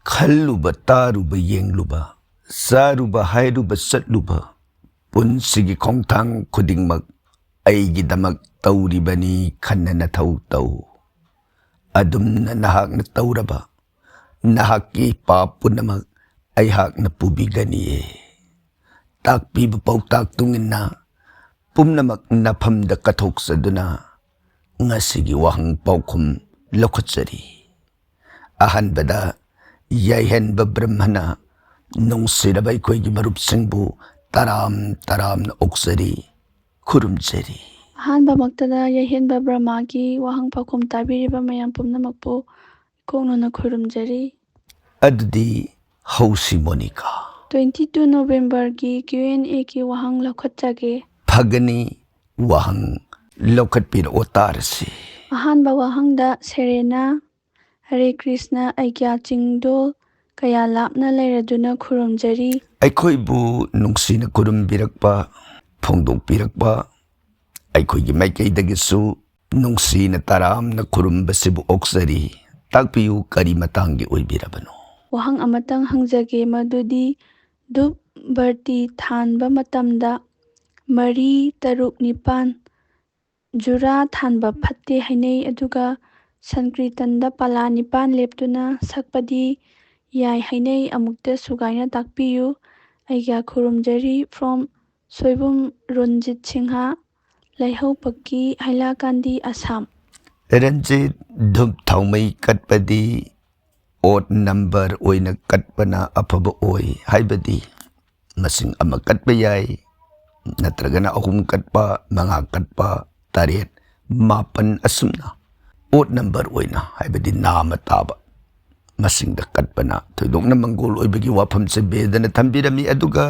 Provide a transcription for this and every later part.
ꯈꯜꯂꯨꯕ ꯇꯥꯔꯨꯕ ꯌꯦꯡꯂꯨꯕ ꯆꯥꯔꯨꯕ ꯍꯥꯏꯔꯨꯕ ꯆꯠꯂꯨꯕ ꯄꯨꯟꯁꯤꯒꯤ ꯈꯣꯡꯊꯥꯡ ꯈꯨꯗꯤꯡꯃꯛ ꯑꯩꯒꯤꯗꯃꯛ ꯇꯧꯔꯤꯕꯅꯤ ꯈꯟꯅ ꯅꯊꯧ ꯇꯧ ꯑꯗꯨꯝꯅ ꯅꯍꯥꯛꯅ ꯇꯧꯔꯕ ꯅꯍꯥꯛꯀꯤ ꯄꯥꯞ ꯄꯨꯝꯅꯃꯛ ꯑꯩꯍꯥꯛꯅ ꯄꯨꯕꯤꯒꯅꯤꯌꯦ ꯇꯥꯛꯄꯤꯕ ꯄꯥꯎꯇꯥꯛ ꯇꯨꯡꯏꯟꯅ ꯄꯨꯝꯅꯃꯛ ꯅꯐꯝꯗ ꯀꯠꯊꯣꯛꯆꯗꯨꯅ ꯉꯁꯤꯒꯤ ꯋꯥꯍꯪ ꯄꯥꯎꯈꯨꯝ ꯂꯧꯈꯠꯆꯔꯤ ꯑꯍꯥꯟꯕꯗ ꯌꯥꯏꯍꯟꯕ ꯕ꯭ꯔꯍ꯭ꯃꯅ ꯅꯨꯡꯁꯤꯔꯕ ꯑꯩꯈꯣꯏꯒꯤ ꯃꯔꯨꯞꯁꯤꯡꯕꯨ ꯇꯔꯥꯝꯅ ꯑꯣꯛꯆꯔꯤ ꯈꯨꯔꯨꯝꯖꯔꯤ ꯑꯍꯥꯟꯕꯃꯛꯇꯗ ꯌꯥꯏꯍꯟꯕ ꯕ꯭ꯔꯍ꯭ꯃꯒꯤ ꯋꯥꯍꯪ ꯄꯥꯎꯈꯨꯝ ꯇꯥꯕꯤꯔꯤꯕ ꯃꯌꯥꯝ ꯄꯨꯝꯅꯃꯛꯄꯨ ꯏꯀꯣꯛꯅꯅ ꯈꯨꯔꯨꯝꯖꯔꯤ ꯑꯗꯨꯗꯤ ꯍꯧꯁꯤ ꯃꯣꯅꯤꯀꯥ 22 ꯅꯣꯚꯦꯝꯕꯔꯒꯤ Q&Aꯒꯤ ꯋꯥꯍꯪ ꯂꯧꯈꯠꯆꯒꯦ ꯐꯒꯅꯤ ꯋꯥꯍꯪ ꯂꯧꯈꯠꯄꯤꯔꯛꯑꯣ ꯇꯥꯔꯁꯤ ꯑꯍꯥꯟꯕ ꯋꯥꯍꯪꯗ ꯁꯦꯔꯦꯅꯥ ꯍꯔꯦ ꯀ꯭ꯔꯤꯁꯅ ꯑꯩꯒ꯭ꯌꯥ ꯆꯤꯡꯗꯣꯜ ꯀꯌꯥ ꯂꯥꯞꯅ ꯂꯩꯔꯗꯨꯅ ꯈꯨꯔꯨꯝꯖꯔꯤ ꯑꯩꯈꯣꯏꯕꯨ ꯅꯨꯡꯁꯤꯅ ꯈꯨꯔꯨꯝꯕꯤꯔꯛꯄ ꯐꯣꯡꯗꯣꯛꯄꯤꯔꯛꯄ ꯑꯩꯈꯣꯏꯒꯤ ꯃꯥꯏꯀꯩꯗꯒꯤꯁꯨ ꯅꯨꯡꯁꯤꯅ ꯇꯔꯥꯝꯅ ꯈꯨꯔꯨꯝꯕꯁꯤꯕꯨ ꯑꯣꯛꯆꯔꯤ ꯇꯥꯛꯄꯤꯌꯨ ꯀꯔꯤ ꯃꯇꯥꯡꯒꯤ ꯑꯣꯏꯕꯤꯔꯕꯅꯣ ꯋꯥꯍꯪ ꯑꯃꯇꯪ ꯍꯪꯖꯒꯦ ꯃꯗꯨꯗꯤ ꯙꯨꯞ ꯕꯔꯇꯤ ꯊꯥꯟꯕ ꯃꯇꯝꯗ 3, 6, 9 ꯖꯨꯔꯥ ꯊꯥꯟꯕ ꯐꯠꯇꯦ ꯍꯥꯏꯅꯩ ꯑꯗꯨꯒ ꯁꯟꯀ꯭ꯔꯤꯇꯟꯗ ꯄꯥꯂꯥ 9 ꯂꯦꯞꯇꯨꯅ ꯁꯛꯄꯗꯤ ꯌꯥꯏ ꯍꯥꯏꯅꯩ ꯑꯃꯨꯛꯇ ꯁꯨꯒꯥꯏꯅ ꯇꯥꯛꯄꯤꯌꯨ ꯑꯩꯒ꯭ꯌꯥ ꯈꯨꯔꯨꯝꯖꯔꯤ ꯐ꯭ꯔꯣꯝ ꯁꯣꯏꯕꯨꯝ ꯔꯣꯟꯖꯤꯠ ꯁꯤꯡꯍ ꯂꯩꯍꯧꯄꯛꯀꯤ ꯍꯥꯏꯂꯥꯀꯥꯟꯗꯤ ꯑꯁꯥꯝ ꯔꯟꯖꯤꯠ ꯙꯨꯞ ꯊꯥꯎꯃꯩ ꯀꯠꯄꯗꯤ ꯑꯣꯠ ꯅꯝꯕꯔ ꯑꯣꯏꯅ ꯀꯠꯄꯅ ꯑꯐꯕ ꯑꯣꯏ ꯍꯥꯏꯕꯗꯤ ꯃꯁꯤꯡ 1 ꯀꯠꯄ ꯌꯥꯏ ꯅꯠꯇ꯭ꯔꯒꯅ 3 ꯀꯠꯄ 5 ꯀꯠꯄ 7 9 ꯑꯁꯨꯝꯅ ꯑꯣꯠ ꯅꯝꯕꯔ ꯑꯣꯏꯅ ꯍꯥꯏꯕꯗꯤ ꯅꯥꯃ ꯇꯥꯕ ꯃꯁꯤꯡꯗ ꯀꯠꯄꯅ ꯊꯣꯏꯗꯣꯛꯅ ꯃꯪꯒꯣꯜ ꯑꯣꯏꯕꯒꯤ ꯋꯥꯐꯝꯁꯦ ꯕꯦꯗꯅ ꯊꯝꯕꯤꯔꯝꯃꯤ ꯑꯗꯨꯒ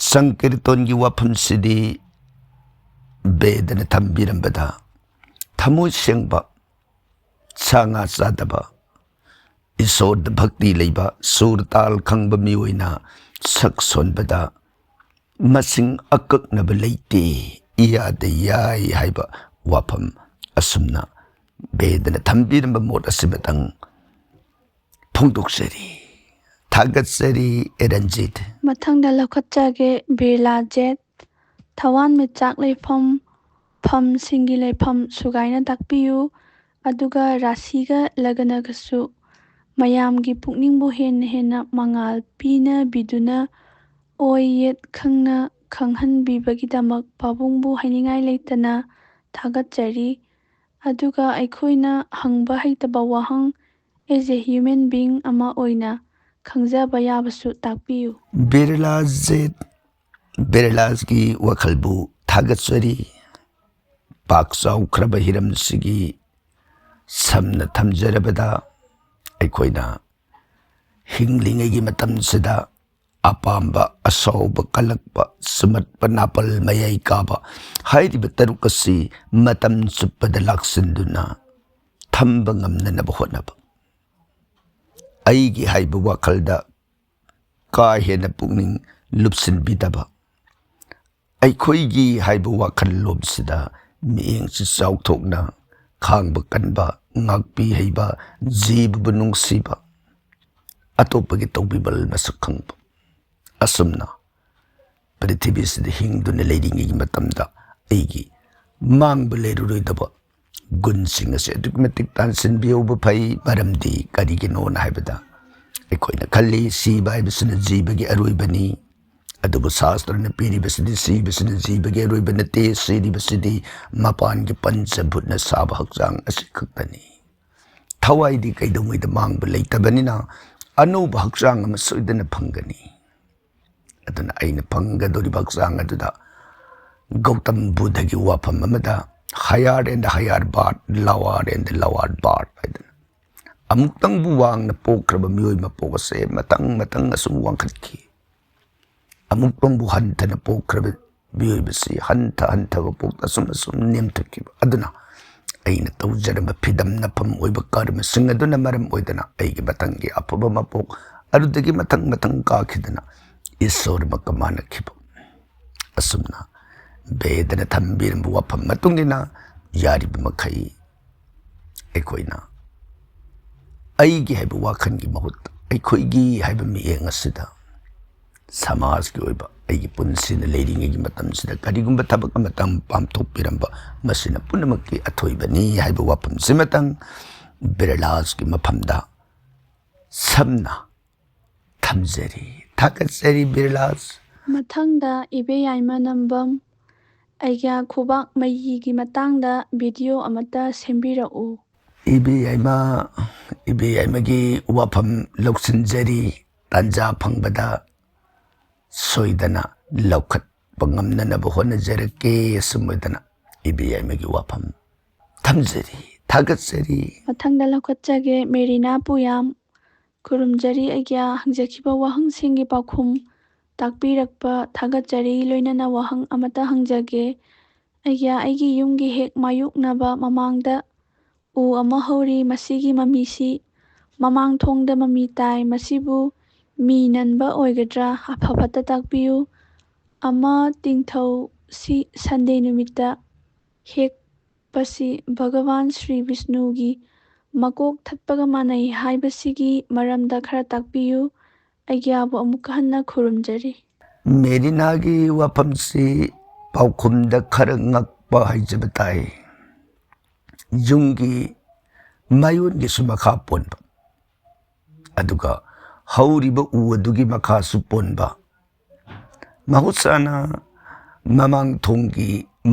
ꯁꯪꯀꯤꯔꯇꯣꯟꯒꯤ ꯋꯥꯐꯝꯁꯤꯗꯤ ꯕꯦꯗꯅ ꯊꯝꯕꯤꯔꯝꯕꯗ ꯊꯃꯣꯏ ꯁꯦꯡꯕ ꯁꯥ ꯉꯥ ꯆꯥꯗꯕ ꯏꯁꯣꯔꯗ ꯚꯛꯇꯤ ꯂꯩꯕ ꯁꯨꯔ ꯇꯥꯜ ꯈꯪꯕ ꯃꯤꯑꯣꯏꯅ ꯁꯛ ꯁꯣꯟꯕꯗ ꯃꯁꯤꯡ ꯑꯀꯛꯅꯕ ꯂꯩꯇꯦ ꯏꯌꯥꯗ ꯌꯥꯏ ꯍꯥꯏꯕ ꯋꯥꯐꯝ ꯑꯁꯨꯝꯅ ꯕꯦꯗꯅ ꯊꯝꯕꯤꯔꯝꯕ ꯃꯣꯠ ꯑꯁꯤꯃꯇꯪ ꯐꯣꯡꯗꯣꯛꯆꯔꯤ ꯊꯥꯒꯠꯆꯔꯤ ꯔꯟꯖꯤꯠ ꯃꯊꯪꯗ ꯂꯧꯈꯠꯆꯒꯦ ꯕꯤꯔꯂꯥ ꯖꯦꯠ ꯊꯋꯥꯟꯃꯤꯆꯥꯛ ꯂꯩꯐꯝ ꯐꯝꯁꯤꯡꯒꯤ ꯂꯩꯐꯝ ꯁꯨꯒꯥꯏꯅ ꯇꯥꯛꯄꯤꯌꯨ ꯑꯗꯨꯒ ꯔꯥꯁꯤꯒ ꯂꯒꯅꯒꯁꯨ ꯃꯌꯥꯝꯒꯤ ꯄꯨꯛꯅꯤꯡꯕꯨ ꯍꯦꯟꯅ ꯃꯉꯥꯜ ꯄꯤꯅꯕꯤꯗꯨꯅ ꯑꯣꯏ ꯌꯦꯠ ꯈꯪꯅ ꯈꯪꯍꯟꯕꯤꯕꯒꯤꯗꯃꯛ ꯄꯥꯕꯨꯡꯕꯨ ꯍꯥꯏꯅꯤꯡꯉꯥꯏ ꯂꯩꯇꯅ ꯊꯥꯒꯠꯆꯔꯤ ꯑꯗꯨꯒ ꯑꯩꯈꯣꯏꯅ ꯍꯪꯕ ꯍꯩꯇꯕ ꯋꯥꯍꯪ ꯑꯦꯖ ꯑꯦ ꯍ꯭ꯌꯨꯃꯦꯟ ꯕꯤꯡ ꯑꯃ ꯑꯣꯏꯅ ꯈꯪꯖꯕ ꯌꯥꯕꯁꯨ ꯇꯥꯛꯄꯤꯌꯨ ꯕꯤꯔꯂꯥ ꯖꯦꯠ ꯕꯤꯔꯂꯥꯖꯒꯤ ꯋꯥꯈꯜꯕꯨ ꯊꯥꯒꯠꯆꯔꯤ ꯄꯥꯛ ꯆꯥꯎꯈ꯭ꯔꯕ ꯍꯤꯔꯝꯁꯤꯒꯤ ꯁꯝꯅ ꯊꯝꯖꯔꯕꯗ ꯑꯩꯈꯣꯏꯅ ꯍꯤꯡꯂꯤꯉꯩꯒꯤ ꯃꯇꯝꯁꯤꯗ ꯑꯄꯥꯝꯕ ꯑꯁꯥꯎꯕ ꯀꯜꯂꯛꯄ ꯁꯨꯃꯠꯄ ꯅꯥꯄꯜ ꯃꯌꯥꯏ ꯀꯥꯕ ꯍꯥꯏꯔꯤꯕ 3 ꯑꯁꯤ ꯃꯇꯝ ꯆꯨꯞꯄꯗ ꯂꯥꯛꯁꯤꯟꯗꯨꯅ ꯊꯝꯕ ꯉꯝꯅꯅꯕ ꯍꯣꯠꯅꯕ ꯑꯩꯒꯤ ꯍꯥꯏꯕ ꯋꯥꯈꯜꯗ ꯀꯥ ꯍꯦꯟꯅ ꯄꯨꯛꯅꯤꯡ ꯂꯨꯞꯁꯤꯟꯕꯤꯗꯕ ꯑꯩꯈꯣꯏꯒꯤ ꯍꯥꯏꯕ ꯋꯥꯈꯜꯂꯣꯟꯁꯤꯗ ꯃꯤꯠꯌꯦꯡꯁꯤ ꯆꯥꯎꯊꯣꯛꯅ ꯈꯥꯡꯕ ꯀꯟꯕ ꯉꯥꯛꯄꯤ ꯍꯩꯕ ꯖꯤꯕꯕꯨ ꯅꯨꯡꯁꯤꯕ ꯑꯇꯣꯞꯄꯒꯤ ꯇꯧꯕꯤꯃꯜ ꯃꯁꯛ ꯈꯪꯕ ꯑꯁꯨꯝꯅ ꯄ꯭ꯔꯤꯊꯤꯕꯤꯁꯤꯗ ꯍꯤꯡꯗꯨꯅ ꯂꯩꯔꯤꯉꯩꯒꯤ ꯃꯇꯝꯗ ꯑꯩꯒꯤ ꯃꯥꯡꯕ ꯂꯩꯔꯔꯣꯏꯗꯕ ꯒꯨꯟꯁꯤꯡ ꯑꯁꯤ ꯑꯗꯨꯛꯀꯤ ꯃꯇꯤꯛ ꯇꯥꯟꯁꯤꯟꯕꯤꯍꯧꯕ ꯐꯩ ꯃꯔꯝꯗꯤ ꯀꯔꯤꯒꯤꯅꯣꯅ ꯍꯥꯏꯕꯗ ꯑꯩꯈꯣꯏꯅ ꯈꯜꯂꯤ ꯁꯤꯕ ꯍꯥꯏꯕꯁꯤꯅ ꯖꯤꯕꯒꯤ ꯑꯔꯣꯏꯕꯅꯤ ꯑꯗꯨꯕꯨ ꯁꯥꯁꯇ꯭ꯔꯅ ꯄꯤꯔꯤꯕꯁꯤꯗꯤ ꯁꯤꯕꯁꯤꯅ ꯖꯤꯕꯒꯤ ꯑꯔꯣꯏꯕ ꯅꯠꯇꯦ ꯁꯤꯔꯤꯕꯁꯤꯗꯤ ꯃꯄꯥꯟꯒꯤ ꯄꯟꯆꯚꯨꯠꯅ ꯁꯥꯕ ꯍꯛꯆꯥꯡ ꯑꯁꯤ ꯈꯛꯇꯅꯤ ꯊꯋꯥꯏꯗꯤ ꯀꯩꯗꯧꯉꯩꯗ ꯃꯥꯡꯕ ꯂꯩꯇꯕꯅꯤꯅ ꯑꯅꯧꯕ ꯍꯛꯆꯥꯡ ꯑꯃ ꯁꯣꯏꯗꯅ ꯐꯪꯒꯅꯤ ꯑꯗꯨꯅ ꯑꯩꯅ ꯐꯪꯒꯗꯧꯔꯤꯕ ꯍꯛꯆꯥꯡ ꯑꯗꯨꯗ ꯒꯧꯇꯝ ꯕꯨꯙꯒꯤ ꯋꯥꯐꯝ ꯑꯃꯗ ꯍꯌꯥꯔ ꯑꯦꯟ ꯍꯌꯥꯔ ꯕꯥꯔꯠ ꯂꯋꯥꯔ ꯑꯦꯟ ꯂꯋꯥꯔ ꯕꯥꯔꯠ ꯍꯥꯏꯗꯅ ꯑꯃꯨꯛꯇꯪꯕꯨ ꯋꯥꯡꯅ ꯄꯣꯛꯈ꯭ꯔꯕ ꯃꯤꯑꯣꯏ ꯃꯄꯣꯛ ꯑꯁꯦ ꯃꯊꯪ ꯑꯁꯨꯝ ꯋꯥꯡꯈꯠꯈꯤ ꯑꯃꯨꯛꯇꯪꯕꯨ ꯍꯟꯊꯅ ꯄꯣꯛꯈ꯭ꯔꯕ ꯃꯤꯑꯣꯏꯕꯁꯤ ꯍꯟꯊꯕ ꯄꯣꯛꯇ ꯑꯁꯨꯝ ꯅꯦꯝꯊꯈꯤꯕ ꯑꯗꯨꯅ ꯑꯩꯅ ꯇꯧꯖꯔꯝꯕ ꯐꯤꯗꯝ ꯅꯐꯝ ꯑꯣꯏꯕ ꯀꯔꯃꯁꯤꯡ ꯑꯗꯨꯅ ꯃꯔꯝ ꯑꯣꯏꯗꯅ ꯑꯩꯒꯤ ꯃꯊꯪꯒꯤ ꯑꯐꯕ ꯃꯄꯣꯛ ꯑꯗꯨꯗꯒꯤ ꯃꯊꯪ ꯀꯥꯈꯤꯗꯅ ꯏꯁꯣꯔꯃꯛꯀ ꯃꯥꯟꯅꯈꯤꯕ ꯑꯁꯨꯝꯅ ꯕꯦꯗꯅ ꯊꯝꯕꯤꯔꯝꯕ ꯋꯥꯐꯝ ꯃꯇꯨꯡ ꯏꯟꯅ ꯌꯥꯔꯤꯕ ꯃꯈꯩ ꯑꯩꯈꯣꯏꯅ ꯑꯩꯒꯤ ꯍꯥꯏꯕ ꯋꯥꯈꯜꯒꯤ ꯃꯍꯨꯠꯇ ꯑꯩꯈꯣꯏꯒꯤ ꯍꯥꯏꯕ ꯃꯤꯠꯌꯦꯡ ꯑꯁꯤꯗ ꯁꯃꯥꯖꯀꯤ ꯑꯣꯏꯕ ꯑꯩꯒꯤ ꯄꯨꯟꯁꯤꯗ ꯂꯩꯔꯤꯉꯩꯒꯤ ꯃꯇꯝꯁꯤꯗ ꯀꯔꯤꯒꯨꯝꯕ ꯊꯕꯛ ꯑꯃꯇꯪ ꯄꯥꯡꯊꯣꯛꯄꯤꯔꯝꯕ ꯃꯁꯤꯅ ꯄꯨꯝꯅꯃꯛꯀꯤ ꯑꯊꯣꯏꯕꯅꯤ ꯍꯥꯏꯕ ꯋꯥꯐꯝꯁꯤꯃꯇꯪ ꯕꯤꯔꯂꯥꯁꯀꯤ ꯃꯐꯝꯗ ꯁꯝꯅ ꯊꯝꯖꯔꯤ꯫ ꯊꯥꯒꯠꯆꯔꯤ ꯕꯤꯔꯂꯥꯁ꯫ ꯃꯊꯪꯗ ꯏꯕꯦꯌꯥꯏꯃ ꯅꯝꯕꯝ ꯑꯩꯒ꯭ꯌꯥ ꯈꯨꯕꯥꯛ ꯃꯌꯤꯒꯤ ꯃꯇꯥꯡꯗ ꯚꯤꯗꯤꯑꯣ ꯑꯃꯠꯇ ꯁꯦꯝꯕꯤꯔꯛꯎ꯫ ꯏꯕꯦꯌꯥꯏꯃꯒꯤ ꯋꯥꯐꯝ ꯂꯧꯁꯤꯟꯖꯔꯤ꯫ ꯇꯥꯟꯖꯥ ꯐꯪꯕꯗ ꯁꯣꯏꯗꯅ ꯂꯧꯈꯠꯄ ꯉꯝꯅꯅꯕ ꯍꯣꯠꯅꯖꯔꯛꯀꯦ꯫ ꯑꯁꯨꯝ ꯑꯣꯏꯗꯅ ꯏꯕꯦꯌꯥꯏꯃꯒꯤ ꯋꯥꯐꯝ ꯊꯝꯖꯔꯤ꯫ ꯊꯥꯒꯠꯆꯔꯤ꯫ ꯃꯊꯪꯗ ꯂꯧꯈꯠꯆꯒꯦ ꯃꯦꯔꯤꯅꯥ ꯄꯨꯌꯥꯝ ꯈꯨꯔꯨꯝꯖꯔꯤ ꯑꯩꯒ꯭ꯌꯥ ꯍꯪꯖꯈꯤꯕ ꯋꯥꯍꯪꯁꯤꯡꯒꯤ ꯄꯥꯎꯈꯨꯝ ꯇꯥꯛꯄꯤꯔꯛꯄ ꯊꯥꯒꯠꯆꯔꯤ ꯂꯣꯏꯅꯅ ꯋꯥꯍꯪ ꯑꯃꯠꯇ ꯍꯪꯖꯒꯦ ꯑꯩꯒ꯭ꯌꯥ ꯑꯩꯒꯤ ꯌꯨꯝꯒꯤ ꯍꯦꯛ ꯃꯥꯌꯣꯛꯅꯕ ꯃꯃꯥꯡꯗ ꯎ ꯑꯃ ꯍꯧꯔꯤ ꯃꯁꯤꯒꯤ ꯃꯃꯤꯁꯤ ꯃꯃꯥꯡꯊꯣꯡꯗ ꯃꯃꯤ ꯇꯥꯏ ꯃꯁꯤꯕꯨ ꯃꯤ ꯅꯟꯕ ꯑꯣꯏꯒꯗ꯭ꯔꯥ ꯑꯐ ꯐꯠꯇ ꯇꯥꯛꯄꯤꯌꯨ꯫ ꯑꯃ ꯇꯤꯡꯊꯧꯁꯤ ꯁꯟꯗꯦ ꯅꯨꯃꯤꯠꯇ ꯍꯦꯛꯄꯁꯤ ꯚꯒꯋꯥꯟ ꯁ꯭ꯔꯤ ꯕꯤꯁꯅꯨꯒꯤ ꯃꯀꯣꯛ ꯊꯠꯄꯒ ꯃꯥꯟꯅꯩ ꯍꯥꯏꯕꯁꯤꯒꯤ ꯃꯔꯝꯗ ꯈꯔ ꯇꯥꯛꯄꯤꯌꯨ꯫ ꯑꯩꯒ꯭ꯌꯥꯕꯨ ꯑꯃꯨꯛꯀ ꯍꯟꯅ ꯈꯨꯔꯨꯝꯖꯔꯤ꯫ ꯃꯦꯔꯤꯅꯥꯒꯤ ꯋꯥꯐꯝꯁꯤ ꯄꯥꯎꯈꯨꯝꯗ ꯈꯔ ꯉꯛꯄ ꯍꯥꯏꯖꯕ ꯇꯥꯏ꯫ ꯌꯨꯝꯒꯤ ꯃꯌꯣꯟꯒꯤꯁꯨ ꯃꯈꯥ ꯄꯣꯟꯕ ꯑꯗꯨꯒ ꯍꯧꯔꯤꯕ ꯎ ꯑꯗꯨꯒꯤ ꯃꯈꯥꯁꯨ ꯄꯣꯟꯕ꯫ ꯃꯍꯧꯁꯥꯅ ꯃꯃꯥꯡꯊꯣꯡꯒꯤ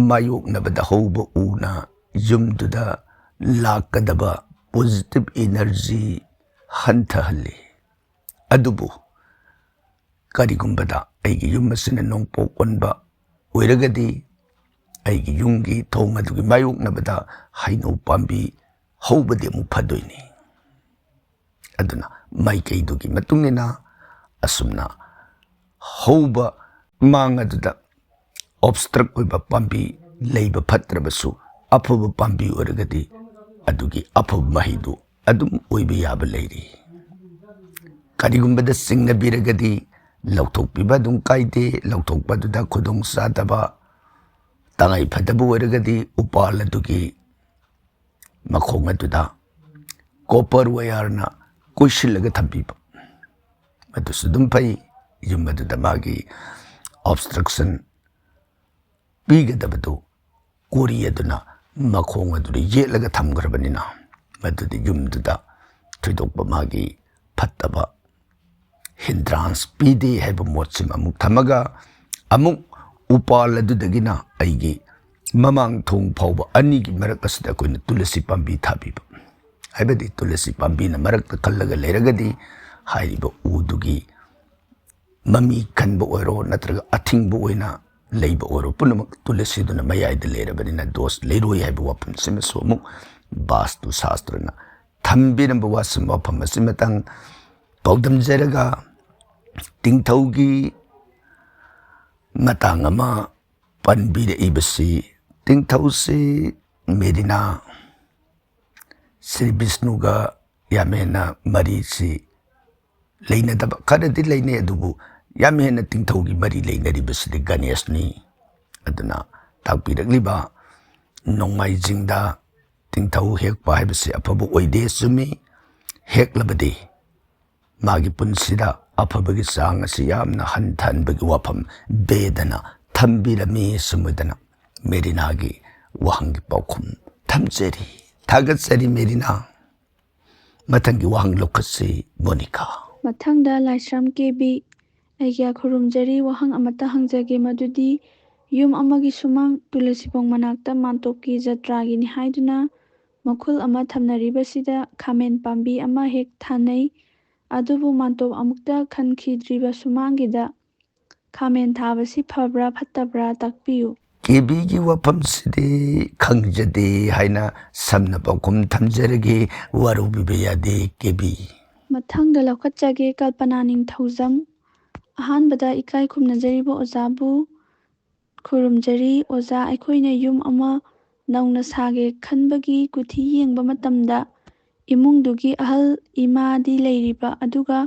ꯃꯥꯌꯣꯛꯅꯕꯗ ꯍꯧꯕ ꯎꯅ ꯌꯨꯝꯗꯨꯗ ꯂꯥꯛꯀꯗꯕ ꯄꯣꯖꯤꯇꯤꯚ ꯏꯅꯔꯖꯤ ꯍꯟꯊꯍꯜꯂꯤ꯫ ꯑꯗꯨꯕꯨ ꯀꯔꯤꯒꯨꯝꯕꯗ ꯑꯩꯒꯤ ꯌꯨꯝ ꯑꯁꯤꯅ ꯅꯣꯡꯄꯣꯛ ꯑꯣꯟꯕ ꯑꯣꯏꯔꯒꯗꯤ ꯑꯩꯒꯤ ꯌꯨꯝꯒꯤ ꯊꯣꯡ ꯑꯗꯨꯒꯤ ꯃꯥꯌꯣꯛꯅꯕꯗ ꯍꯩꯅꯧ ꯄꯥꯝꯕꯤ ꯍꯧꯕꯗꯤ ꯑꯃꯨꯛ ꯐꯗꯣꯏꯅꯤ꯫ ꯑꯗꯨꯅ ꯃꯥꯏꯀꯩꯗꯨꯒꯤ ꯃꯇꯨꯡ ꯏꯟꯅ ꯑꯁꯨꯝꯅ ꯍꯧꯕ ꯃꯥꯡ ꯑꯗꯨꯗ ꯑꯣꯕꯁꯇ꯭ꯔꯛ ꯑꯣꯏꯕ ꯄꯥꯝꯕꯤ ꯂꯩꯕ ꯐꯠꯇ꯭ꯔꯕꯁꯨ ꯑꯐꯕ ꯄꯥꯝꯕꯤ ꯑꯣꯏꯔꯒꯗꯤ ꯑꯗꯨꯒꯤ ꯑꯐꯕ ꯃꯍꯩꯗꯨ ꯑꯗꯨꯝ ꯑꯣꯏꯕ ꯌꯥꯕ ꯂꯩꯔꯤ꯫ ꯀꯔꯤꯒꯨꯝꯕꯗ ꯆꯤꯡꯅꯕꯤꯔꯒꯗꯤ ꯂꯧꯊꯣꯛꯄꯤꯕ ꯑꯗꯨꯝ ꯀꯥꯏꯗꯦ꯫ ꯂꯧꯊꯣꯛꯄꯗꯨꯗ ꯈꯨꯗꯣꯡ ꯆꯥꯗꯕ ꯇꯉꯥꯏ ꯐꯗꯕ ꯑꯣꯏꯔꯒꯗꯤ ꯎꯄꯥꯜ ꯑꯗꯨꯒꯤ ꯃꯈꯣꯡ ꯑꯗꯨꯗ ꯀꯣꯄꯔ ꯋꯥꯌꯔꯅ ꯀꯣꯏꯁꯤꯜꯂꯒ ꯊꯝꯕꯤꯕ ꯃꯗꯨꯁꯨ ꯑꯗꯨꯝ ꯐꯩ꯫ ꯌꯨꯝ ꯑꯗꯨꯗ ꯃꯥꯒꯤ ꯑꯣꯕꯁꯇ꯭ꯔꯛꯁꯟ ꯄꯤꯒꯗꯕꯗꯨ ꯀꯣꯔꯤ ꯑꯗꯨꯅ ꯃꯈꯣꯡ ꯑꯗꯨꯗ ꯌꯦꯠꯂꯒ ꯊꯝꯈ꯭ꯔꯕꯅꯤꯅ ꯃꯗꯨꯗꯤ ꯌꯨꯝꯗꯨꯗ ꯊꯣꯏꯗꯣꯛꯄ ꯃꯥꯒꯤ ꯐꯠꯇꯕ ꯍꯤꯟꯗ꯭ꯔꯥꯟꯁ ꯄꯤꯗꯦ ꯍꯥꯏꯕ ꯃꯣꯠꯁꯤꯃ ꯑꯃꯨꯛ ꯊꯝꯃꯒ ꯑꯃꯨꯛ ꯎꯄꯥꯜ ꯑꯗꯨꯗꯒꯤꯅ ꯑꯩꯒꯤ ꯃꯃꯥꯡ ꯊꯣꯡ ꯐꯥꯎꯕ ꯑꯅꯤꯒꯤ ꯃꯔꯛ ꯑꯁꯤꯗ ꯑꯩꯈꯣꯏꯅ ꯇꯨꯂꯁꯤ ꯄꯥꯝꯕꯤ ꯊꯥꯕꯤꯕ ꯍꯥꯏꯕꯗꯤ ꯇꯨꯂꯁꯤ ꯄꯥꯝꯕꯤꯅ ꯃꯔꯛꯇ ꯈꯜꯂꯒ ꯂꯩꯔꯒꯗꯤ ꯍꯥꯏꯔꯤꯕ ꯎꯗꯨꯒꯤ ꯃꯃꯤ ꯈꯟꯕ ꯑꯣꯏꯔꯣ ꯅꯠꯇ꯭ꯔꯒ ꯑꯊꯤꯡꯕ ꯑꯣꯏꯅ ꯂꯩꯕ ꯑꯣꯏꯔꯣ ꯄꯨꯝꯅꯃꯛ ꯇꯨꯂꯁꯤꯗꯨꯅ ꯃꯌꯥꯏꯗ ꯂꯩꯔꯕꯅꯤꯅ ꯗꯣꯁ ꯂꯩꯔꯣꯏ ꯍꯥꯏꯕ ꯋꯥꯐꯝꯁꯤꯃꯁꯨ ꯑꯃꯨꯛ ꯕꯥꯁꯇꯨ ꯁꯥꯁꯇ꯭ꯔꯅ ꯊꯝꯕꯤꯔꯝꯕ ꯋꯥꯐꯝ ꯑꯁꯤꯃꯇꯪ ꯄꯥꯎꯗꯝꯖꯔꯒ ꯇꯤꯡꯊꯧꯒꯤ ꯃꯇꯥꯡ ꯑꯃ ꯄꯟꯕꯤꯔꯛꯏꯕꯁꯤ ꯇꯤꯡꯊꯧꯁꯤ ꯃꯦꯔꯤꯅꯥ ꯁ꯭ꯔꯤ ꯕꯤꯁꯅꯨꯒ ꯌꯥꯝ ꯍꯦꯟꯅ ꯃꯔꯤꯁꯤ ꯂꯩꯅꯗꯕ ꯈꯔꯗꯤ ꯂꯩꯅꯩ ꯑꯗꯨꯕꯨ ꯌꯥꯝ ꯍꯦꯟꯅ ꯇꯤꯡꯊꯧꯒꯤ ꯃꯔꯤ ꯂꯩꯅꯔꯤꯕꯁꯤꯗꯤ ꯒꯅꯦꯁꯅꯤ꯫ ꯑꯗꯨꯅ ꯇꯥꯛꯄꯤꯔꯛꯂꯤꯕ ꯅꯣꯡꯃꯥꯏꯖꯤꯡꯗ ꯇꯤꯡꯊꯧ ꯍꯦꯛꯄ ꯍꯥꯏꯕꯁꯤ ꯑꯐꯕ ꯑꯣꯏꯗꯦ ꯆꯨꯝꯃꯤ꯫ ꯍꯦꯛꯂꯕꯗꯤ ꯃꯥꯒꯤ ꯄꯨꯟꯁꯤꯗ ꯑꯐꯕꯒꯤ ꯆꯥꯡ ꯑꯁꯤ ꯌꯥꯝꯅ ꯍꯟꯊꯍꯟꯕꯒꯤ ꯋꯥꯐꯝ ꯕꯦꯗꯅ ꯊꯝꯕꯤꯔꯝꯃꯤ꯫ ꯁꯨꯝꯃꯗꯅ ꯃꯦꯔꯤꯅꯥꯒꯤ ꯋꯥꯍꯪꯒꯤ ꯄꯥꯎꯈꯨꯝ ꯊꯝꯖꯔꯤ꯫ ꯊꯥꯒꯠꯆꯔꯤ ꯃꯦꯔꯤꯅꯥ꯫ ꯃꯊꯪꯒꯤ ꯋꯥꯍꯪ ꯂꯧꯈꯠꯁꯤ ꯃꯣꯅꯤꯀꯥ꯫ ꯃꯊꯪꯗ ꯂꯥꯏꯁ꯭ꯔꯝ ꯀꯦꯕꯤ ꯑꯩꯒ꯭ꯌꯥ ꯈꯨꯔꯨꯝꯖꯔꯤ ꯋꯥꯍꯪ ꯑꯃꯠꯇ ꯍꯪꯖꯒꯦ ꯃꯗꯨꯗꯤ ꯌꯨꯝ ꯑꯃꯒꯤ ꯁꯨꯃꯥꯡ ꯇꯨꯂꯁꯤꯕꯣꯡ ꯃꯅꯥꯛꯇ ꯃꯥꯟꯇꯣꯞꯀꯤ ꯖꯇ꯭ꯔꯥꯒꯤꯅꯤ ꯍꯥꯏꯗꯨꯅ ꯃꯈꯨꯜ ꯑꯃ ꯊꯝꯅꯔꯤꯕꯁꯤꯗ ꯈꯥꯃꯦꯟ ꯄꯥꯝꯕꯤ ꯑꯃ ꯍꯦꯛ ꯊꯥꯅꯩ ꯑꯗꯨꯕꯨ ꯃꯥꯟꯇꯣꯞ ꯑꯃꯨꯛꯇ ꯈꯟꯈꯤꯗ꯭ꯔꯤꯕ ꯁꯨꯃꯥꯡꯒꯤꯗ ꯈꯥꯃꯦꯟ ꯊꯥꯕꯁꯤ ꯐꯕ꯭ꯔꯥ ꯐꯠꯇꯕ꯭ꯔꯥ ꯇꯥꯛꯄꯤꯌꯨ꯫ ꯀꯦꯕꯤꯒꯤ ꯋꯥꯐꯝꯁꯤꯗꯤ ꯈꯪꯖꯗꯦ ꯍꯥꯏꯅ ꯁꯝꯅ ꯄꯥꯎꯈꯨꯝ ꯊꯝꯖꯔꯒꯦ ꯋꯥꯔꯧꯕꯤꯕ ꯌꯥꯗꯦ ꯀꯦꯕꯤ꯫ ꯃꯊꯪꯗ ꯂꯧꯈꯠꯆꯒꯦ ꯀꯜꯄꯅꯥ ꯅꯤꯡꯊꯧꯖꯝ ꯑꯍꯥꯟꯕꯗ ꯏꯀꯥꯏ ꯈꯨꯝꯅꯖꯔꯤꯕ ꯑꯣꯖꯥꯕꯨ ꯈꯨꯔꯨꯝꯖꯔꯤ ꯑꯣꯖꯥ ꯑꯩꯈꯣꯏꯅ ꯌꯨꯝ ꯑꯃ ꯅꯧꯅ ꯁꯥꯒꯦ ꯈꯟꯕꯒꯤ ꯀꯨꯊꯤ ꯌꯦꯡꯕ ꯃꯇꯝꯗ ꯏꯃꯨꯡꯗꯨꯒꯤ ꯑꯍꯜ ꯏꯃꯥꯗꯤ ꯂꯩꯔꯤꯕ ꯑꯗꯨꯒ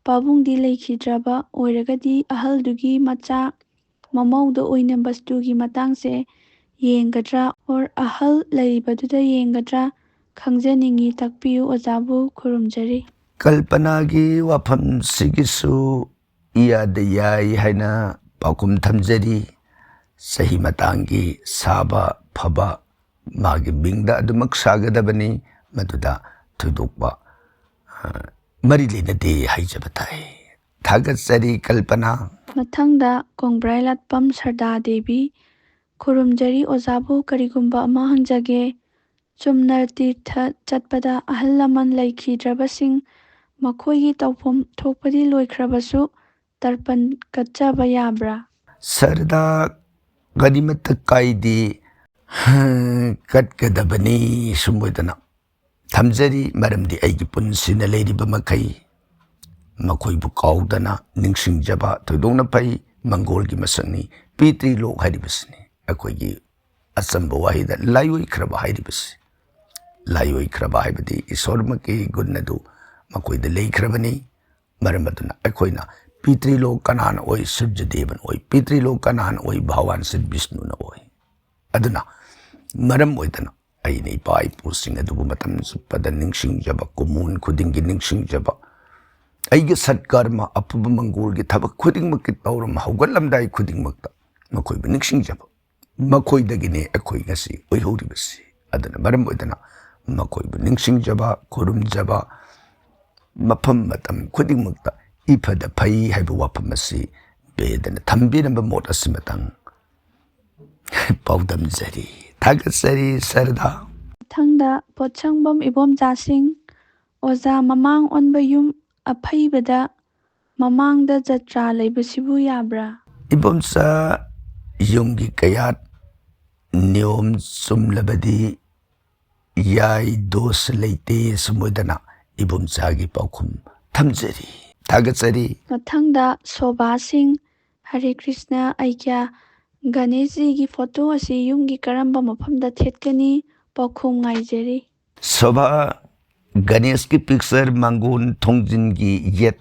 ꯄꯥꯕꯨꯡꯗꯤ ꯂꯩꯈꯤꯗ꯭ꯔꯕ ꯑꯣꯏꯔꯒꯗꯤ ꯑꯍꯜꯗꯨꯒꯤ ꯃꯆꯥ ꯃꯃꯧꯗ ꯑꯣꯏꯅ ꯕꯁꯇꯨꯒꯤ ꯃꯇꯥꯡꯁꯦ ꯌꯦꯡꯒꯗ꯭ꯔꯥ ꯑꯣꯔ ꯑꯍꯜ ꯂꯩꯔꯤꯕꯗꯨꯗ ꯌꯦꯡꯒꯗ꯭ꯔꯥ ꯈꯪꯖꯅꯤꯡꯏ ꯇꯥꯛꯄꯤꯌꯨ ꯑꯣꯖꯥꯕꯨ ꯈꯨꯔꯨꯝꯖꯔꯤ꯫ ꯀꯜꯄꯅꯥꯒꯤ ꯋꯥꯐꯝꯁꯤꯒꯤꯁꯨ ꯏꯌꯥꯗ ꯌꯥꯏ ꯍꯥꯏꯅ ꯄꯥꯎꯈꯨꯝ ꯊꯝꯖꯔꯤ꯫ ꯆꯍꯤ ꯃꯇꯥꯡꯒꯤ ꯁꯥꯕ ꯐꯕ ꯃꯥꯒꯤ ꯃꯤꯡꯗ ꯑꯗꯨꯃꯛ ꯁꯥꯒꯗꯕꯅꯤ, ꯃꯗꯨꯗ ꯊꯣꯏꯗꯣꯛꯄ ꯃꯔꯤ ꯂꯩꯅꯗꯦ ꯍꯥꯏꯖꯕ ꯇꯥꯏ꯫ ꯊꯥꯒꯠꯆꯔꯤ ꯀꯜꯄꯅꯥ꯫ ꯃꯊꯪꯗ ꯀꯣꯡꯕ꯭ꯔꯥꯏꯂꯥꯠꯄꯝ ꯁꯔꯗꯥ ꯗꯦꯕꯤ: ꯈꯨꯔꯨꯝꯖꯔꯤ ꯑꯣꯖꯥꯕꯨ ꯀꯔꯤꯒꯨꯝꯕ ꯑꯃ ꯍꯪꯖꯒꯦ꯫ ꯆꯨꯝꯅ ꯇꯤꯔꯊ ꯆꯠꯄꯗ ꯑꯍꯜ ꯂꯃꯟ ꯂꯩꯈꯤꯗ꯭ꯔꯕꯁꯤꯡ ꯃꯈꯣꯏꯒꯤ ꯇꯧꯐꯝ ꯊꯣꯛꯄꯗꯤ ꯂꯣꯏꯈ꯭ꯔꯕꯁꯨ ꯇꯔꯄꯟ ꯀꯠꯆꯕ ꯌꯥꯕ꯭ꯔꯥ? ꯁꯔꯗꯥ, ꯀꯔꯤꯃꯠꯇ ꯀꯥꯏꯗꯦ, ꯀꯠꯀꯗꯕꯅꯤ ꯁꯨꯝ ꯑꯣꯏꯗꯅ ꯊꯝꯖꯔꯤ, ꯃꯔꯝꯗꯤ ꯑꯩꯒꯤ ꯄꯨꯟꯁꯤꯅ ꯂꯩꯔꯤꯕ ꯃꯈꯩ ꯃꯈꯣꯏꯕꯨ ꯀꯥꯎꯗꯅ ꯅꯤꯡꯁꯤꯡꯖꯕ ꯊꯣꯏꯗꯣꯛꯅ ꯐꯩ꯫ ꯃꯪꯒꯣꯜꯒꯤ ꯃꯁꯛꯅꯤ ꯄꯤꯇ꯭ꯔꯤꯂꯣꯛ ꯍꯥꯏꯔꯤꯕꯁꯤꯅꯤ ꯑꯩꯈꯣꯏꯒꯤ ꯑꯆꯝꯕ ꯋꯥꯍꯩꯗ ꯂꯥꯏꯑꯣꯏꯈ꯭ꯔꯕ ꯍꯥꯏꯔꯤꯕꯁꯤ꯫ ꯂꯥꯏꯑꯣꯏꯈ꯭ꯔꯕ ꯍꯥꯏꯕꯗꯤ ꯏꯁꯣꯔꯃꯛꯀꯤ ꯒꯨꯟ ꯑꯗꯨ ꯃꯈꯣꯏꯗ ꯂꯩꯈ꯭ꯔꯕꯅꯤ꯫ ꯃꯔꯝ ꯑꯗꯨꯅ ꯑꯩꯈꯣꯏꯅ ꯄꯤꯇ꯭ꯔꯤꯂꯣꯛ ꯀꯅꯥꯅ ꯑꯣꯏ? ꯁꯨꯔꯖꯗꯦꯕꯅ ꯑꯣꯏ꯫ ꯄꯤꯇ꯭ꯔꯤꯂꯣꯛ ꯀꯅꯥꯅ ꯑꯣꯏ? ꯚꯒꯋꯥꯟ ꯁ꯭ꯔꯤ ꯕꯤꯁꯅꯨꯅ ꯑꯣꯏ꯫ ꯑꯗꯨꯅ ꯃꯔꯝ ꯑꯣꯏꯗꯅ ꯑꯩꯅ ꯏꯄꯥ ꯏꯄꯨꯁꯤꯡ ꯑꯗꯨꯕꯨ ꯃꯇꯝ ꯆꯨꯞꯄꯗ ꯅꯤꯡꯁꯤꯡꯖꯕ, ꯀꯨꯝꯑꯣꯟ ꯈꯨꯗꯤꯡꯒꯤ ꯅꯤꯡꯁꯤꯡꯖꯕ, ꯑꯩꯒꯤ ꯁꯠꯀꯔꯃ ꯑꯐꯕ ꯃꯪꯒꯣꯜꯒꯤ ꯊꯕꯛ ꯈꯨꯗꯤꯡꯃꯛꯀꯤ ꯇꯧꯔꯝ ꯍꯧꯒꯠꯂꯝꯗꯥꯏ ꯈꯨꯗꯤꯡꯃꯛꯇ ꯃꯈꯣꯏꯕꯨ ꯅꯤꯡꯁꯤꯡꯖꯕ, ꯃꯈꯣꯏꯗꯒꯤꯅꯤ ꯑꯩꯈꯣꯏ ꯉꯁꯤ ꯑꯣꯏꯍꯧꯔꯤꯕꯁꯤ꯫ ꯑꯗꯨꯅ ꯃꯔꯝ ꯑꯣꯏꯗꯅ ꯃꯈꯣꯏꯕꯨ ꯅꯤꯡꯁꯤꯡꯖꯕ, ꯈꯨꯔꯨꯝꯖꯕ, ꯃꯐꯝ ꯃꯇꯝ ꯈꯨꯗꯤꯡꯃꯛꯇ ꯏꯐꯗ ꯐꯩ ꯍꯥꯏꯕ ꯋꯥꯐꯝ ꯑꯁꯤ ꯕꯦꯗꯅ ꯊꯝꯕꯤꯔꯝꯕ ꯃꯣꯠ ꯑꯁꯤꯃꯇꯪ ꯄꯥꯎꯗꯝꯖꯔꯤ꯫ ꯊꯥꯒꯠꯆꯔꯤ ꯁꯔꯗꯥ꯫ ꯃꯊꯪꯗ ꯄꯣꯠꯁꯪꯕꯝ ꯏꯕꯣꯝꯆꯥꯁꯤꯡ: ꯑꯣꯖꯥ, ꯃꯃꯥꯡ ꯑꯣꯟꯕ ꯌꯨꯝ ꯑꯐꯩꯕꯗ ꯃꯃꯥꯡꯗ ꯖꯇ꯭ꯔꯥ ꯂꯩꯕꯁꯤꯕꯨ ꯌꯥꯕ꯭ꯔꯥ? ꯏꯕꯣꯝꯆꯥ, ꯌꯨꯝꯒꯤ ꯀꯌꯥꯠ ꯅꯤꯌꯣꯝ ꯆꯨꯝꯂꯕꯗꯤ ꯌꯥꯏ, ꯗꯣꯁ ꯂꯩꯇꯦ ꯁꯨꯝ ꯑꯣꯏꯗꯅ ꯏꯕꯣꯝꯆꯥꯒꯤ ꯄꯥꯎꯈꯨꯝ ꯊꯝꯖꯔꯤ꯫ ꯊꯥꯒꯠꯆꯔꯤ꯫ ꯃꯊꯪꯗ ꯁꯣꯚꯥ ꯁꯤꯡ: ꯍꯔꯦ ꯀ꯭ꯔꯤꯁꯅ, ꯑꯩꯒ꯭ꯌꯥ ꯒꯅꯦꯁꯖꯤꯒꯤ ꯐꯣꯇꯣ ꯑꯁꯤ ꯌꯨꯝꯒꯤ ꯀꯔꯝꯕ ꯃꯐꯝꯗ ꯊꯦꯠꯀꯅꯤ? ꯄꯥꯎꯈꯨꯝ ꯉꯥꯏꯖꯔꯤ꯫ ꯁꯣꯚꯥ, ꯒꯅꯦꯁꯀꯤ ꯄꯤꯛꯆꯔ ꯃꯥꯡꯒꯣꯟ ꯊꯣꯡꯖꯤꯟꯒꯤ ꯌꯦꯠ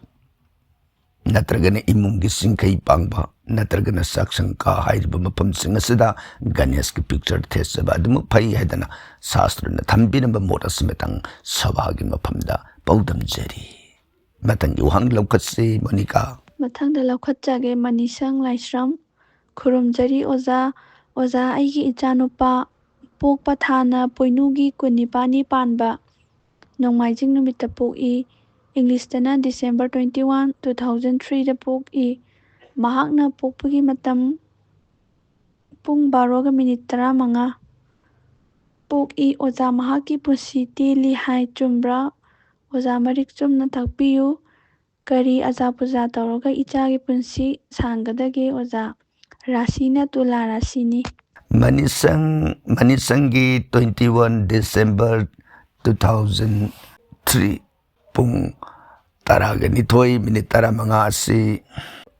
ꯅꯠꯇ꯭ꯔꯒꯅ ꯏꯃꯨꯡꯒꯤ ꯆꯤꯡꯈꯩ ꯄꯥꯡꯕ ꯅꯠꯇ꯭ꯔꯒꯅ ꯆꯥꯛꯁꯪ ꯀꯥ ꯍꯥꯏꯔꯤꯕ ꯃꯐꯝꯁꯤꯡ ꯑꯁꯤꯗ ꯒꯅꯦꯁꯀꯤ ꯄꯤꯛꯆꯔ ꯊꯦꯠꯆꯕ ꯑꯗꯨꯃꯛ ꯐꯩ ꯍꯥꯏꯗꯅ ꯁꯥꯁꯇ꯭ꯔꯅ ꯊꯝꯕꯤꯔꯝꯕ ꯃꯣꯠ ꯑꯁꯤꯃꯇꯪ ꯁꯣꯚꯥꯒꯤ ꯃꯐꯝꯗ ꯄꯥꯎꯗꯝꯖꯔꯤ꯫ ꯃꯊꯪꯒꯤ ꯋꯥꯍꯪ ꯂꯧꯈꯠꯁꯤ ꯃꯣꯅꯤꯀꯥ꯫ ꯃꯊꯪꯗ ꯂꯧꯈꯠꯆꯒꯦ ꯃꯅꯤꯁꯪ ꯂꯥꯏꯁ꯭ꯔꯝ: ꯈꯨꯔꯨꯝꯖꯔꯤ ꯑꯣꯖꯥ, ꯑꯣꯖꯥ ꯑꯩꯒꯤ ꯏꯆꯥꯅꯨꯄꯥ ꯄꯣꯛꯄ ꯊꯥꯅ ꯄꯣꯏꯅꯨꯒꯤ 22ꯅꯤ ꯄꯥꯟꯕ ꯅꯣꯡꯃꯥꯏꯖꯤꯡ ꯅꯨꯃꯤꯠꯇ ꯄꯣꯛꯏ꯫ ꯏꯪꯂꯤꯁꯇꯅ December 21, 2003ꯗ ꯄꯣꯛꯏ꯫ ꯃꯍꯥꯛꯅ ꯄꯣꯛꯄꯒꯤ ꯃꯇꯝ ꯄꯨꯡ 12:35 ꯄꯣꯛꯏ꯫ ꯑꯣꯖꯥ, ꯃꯍꯥꯛꯀꯤ ꯄꯨꯟꯁꯤ ꯇꯦꯜꯂꯤ ꯍꯥꯏ ꯆꯨꯝꯕ꯭ꯔꯥ? ꯑꯣꯖꯥ, ꯃꯔꯤꯛ ꯆꯨꯝꯅ ꯇꯥꯛꯄꯤꯌꯨ꯫ ꯀꯔꯤ ꯑꯖꯥ ꯄꯨꯖꯥ ꯇꯧꯔꯒ ꯏꯆꯥꯒꯤ ꯄꯨꯟꯁꯤ ꯁꯥꯡꯒꯗꯒꯦ? ꯑꯣꯖꯥ, ꯔꯥꯁꯤꯅ ꯇꯨꯂꯥ ꯔꯥꯁꯤꯅꯤ꯫ ꯃꯅꯤꯁꯪꯒꯤ 21 December 2003 ꯄꯨꯡ 12:35 ꯑꯁꯤ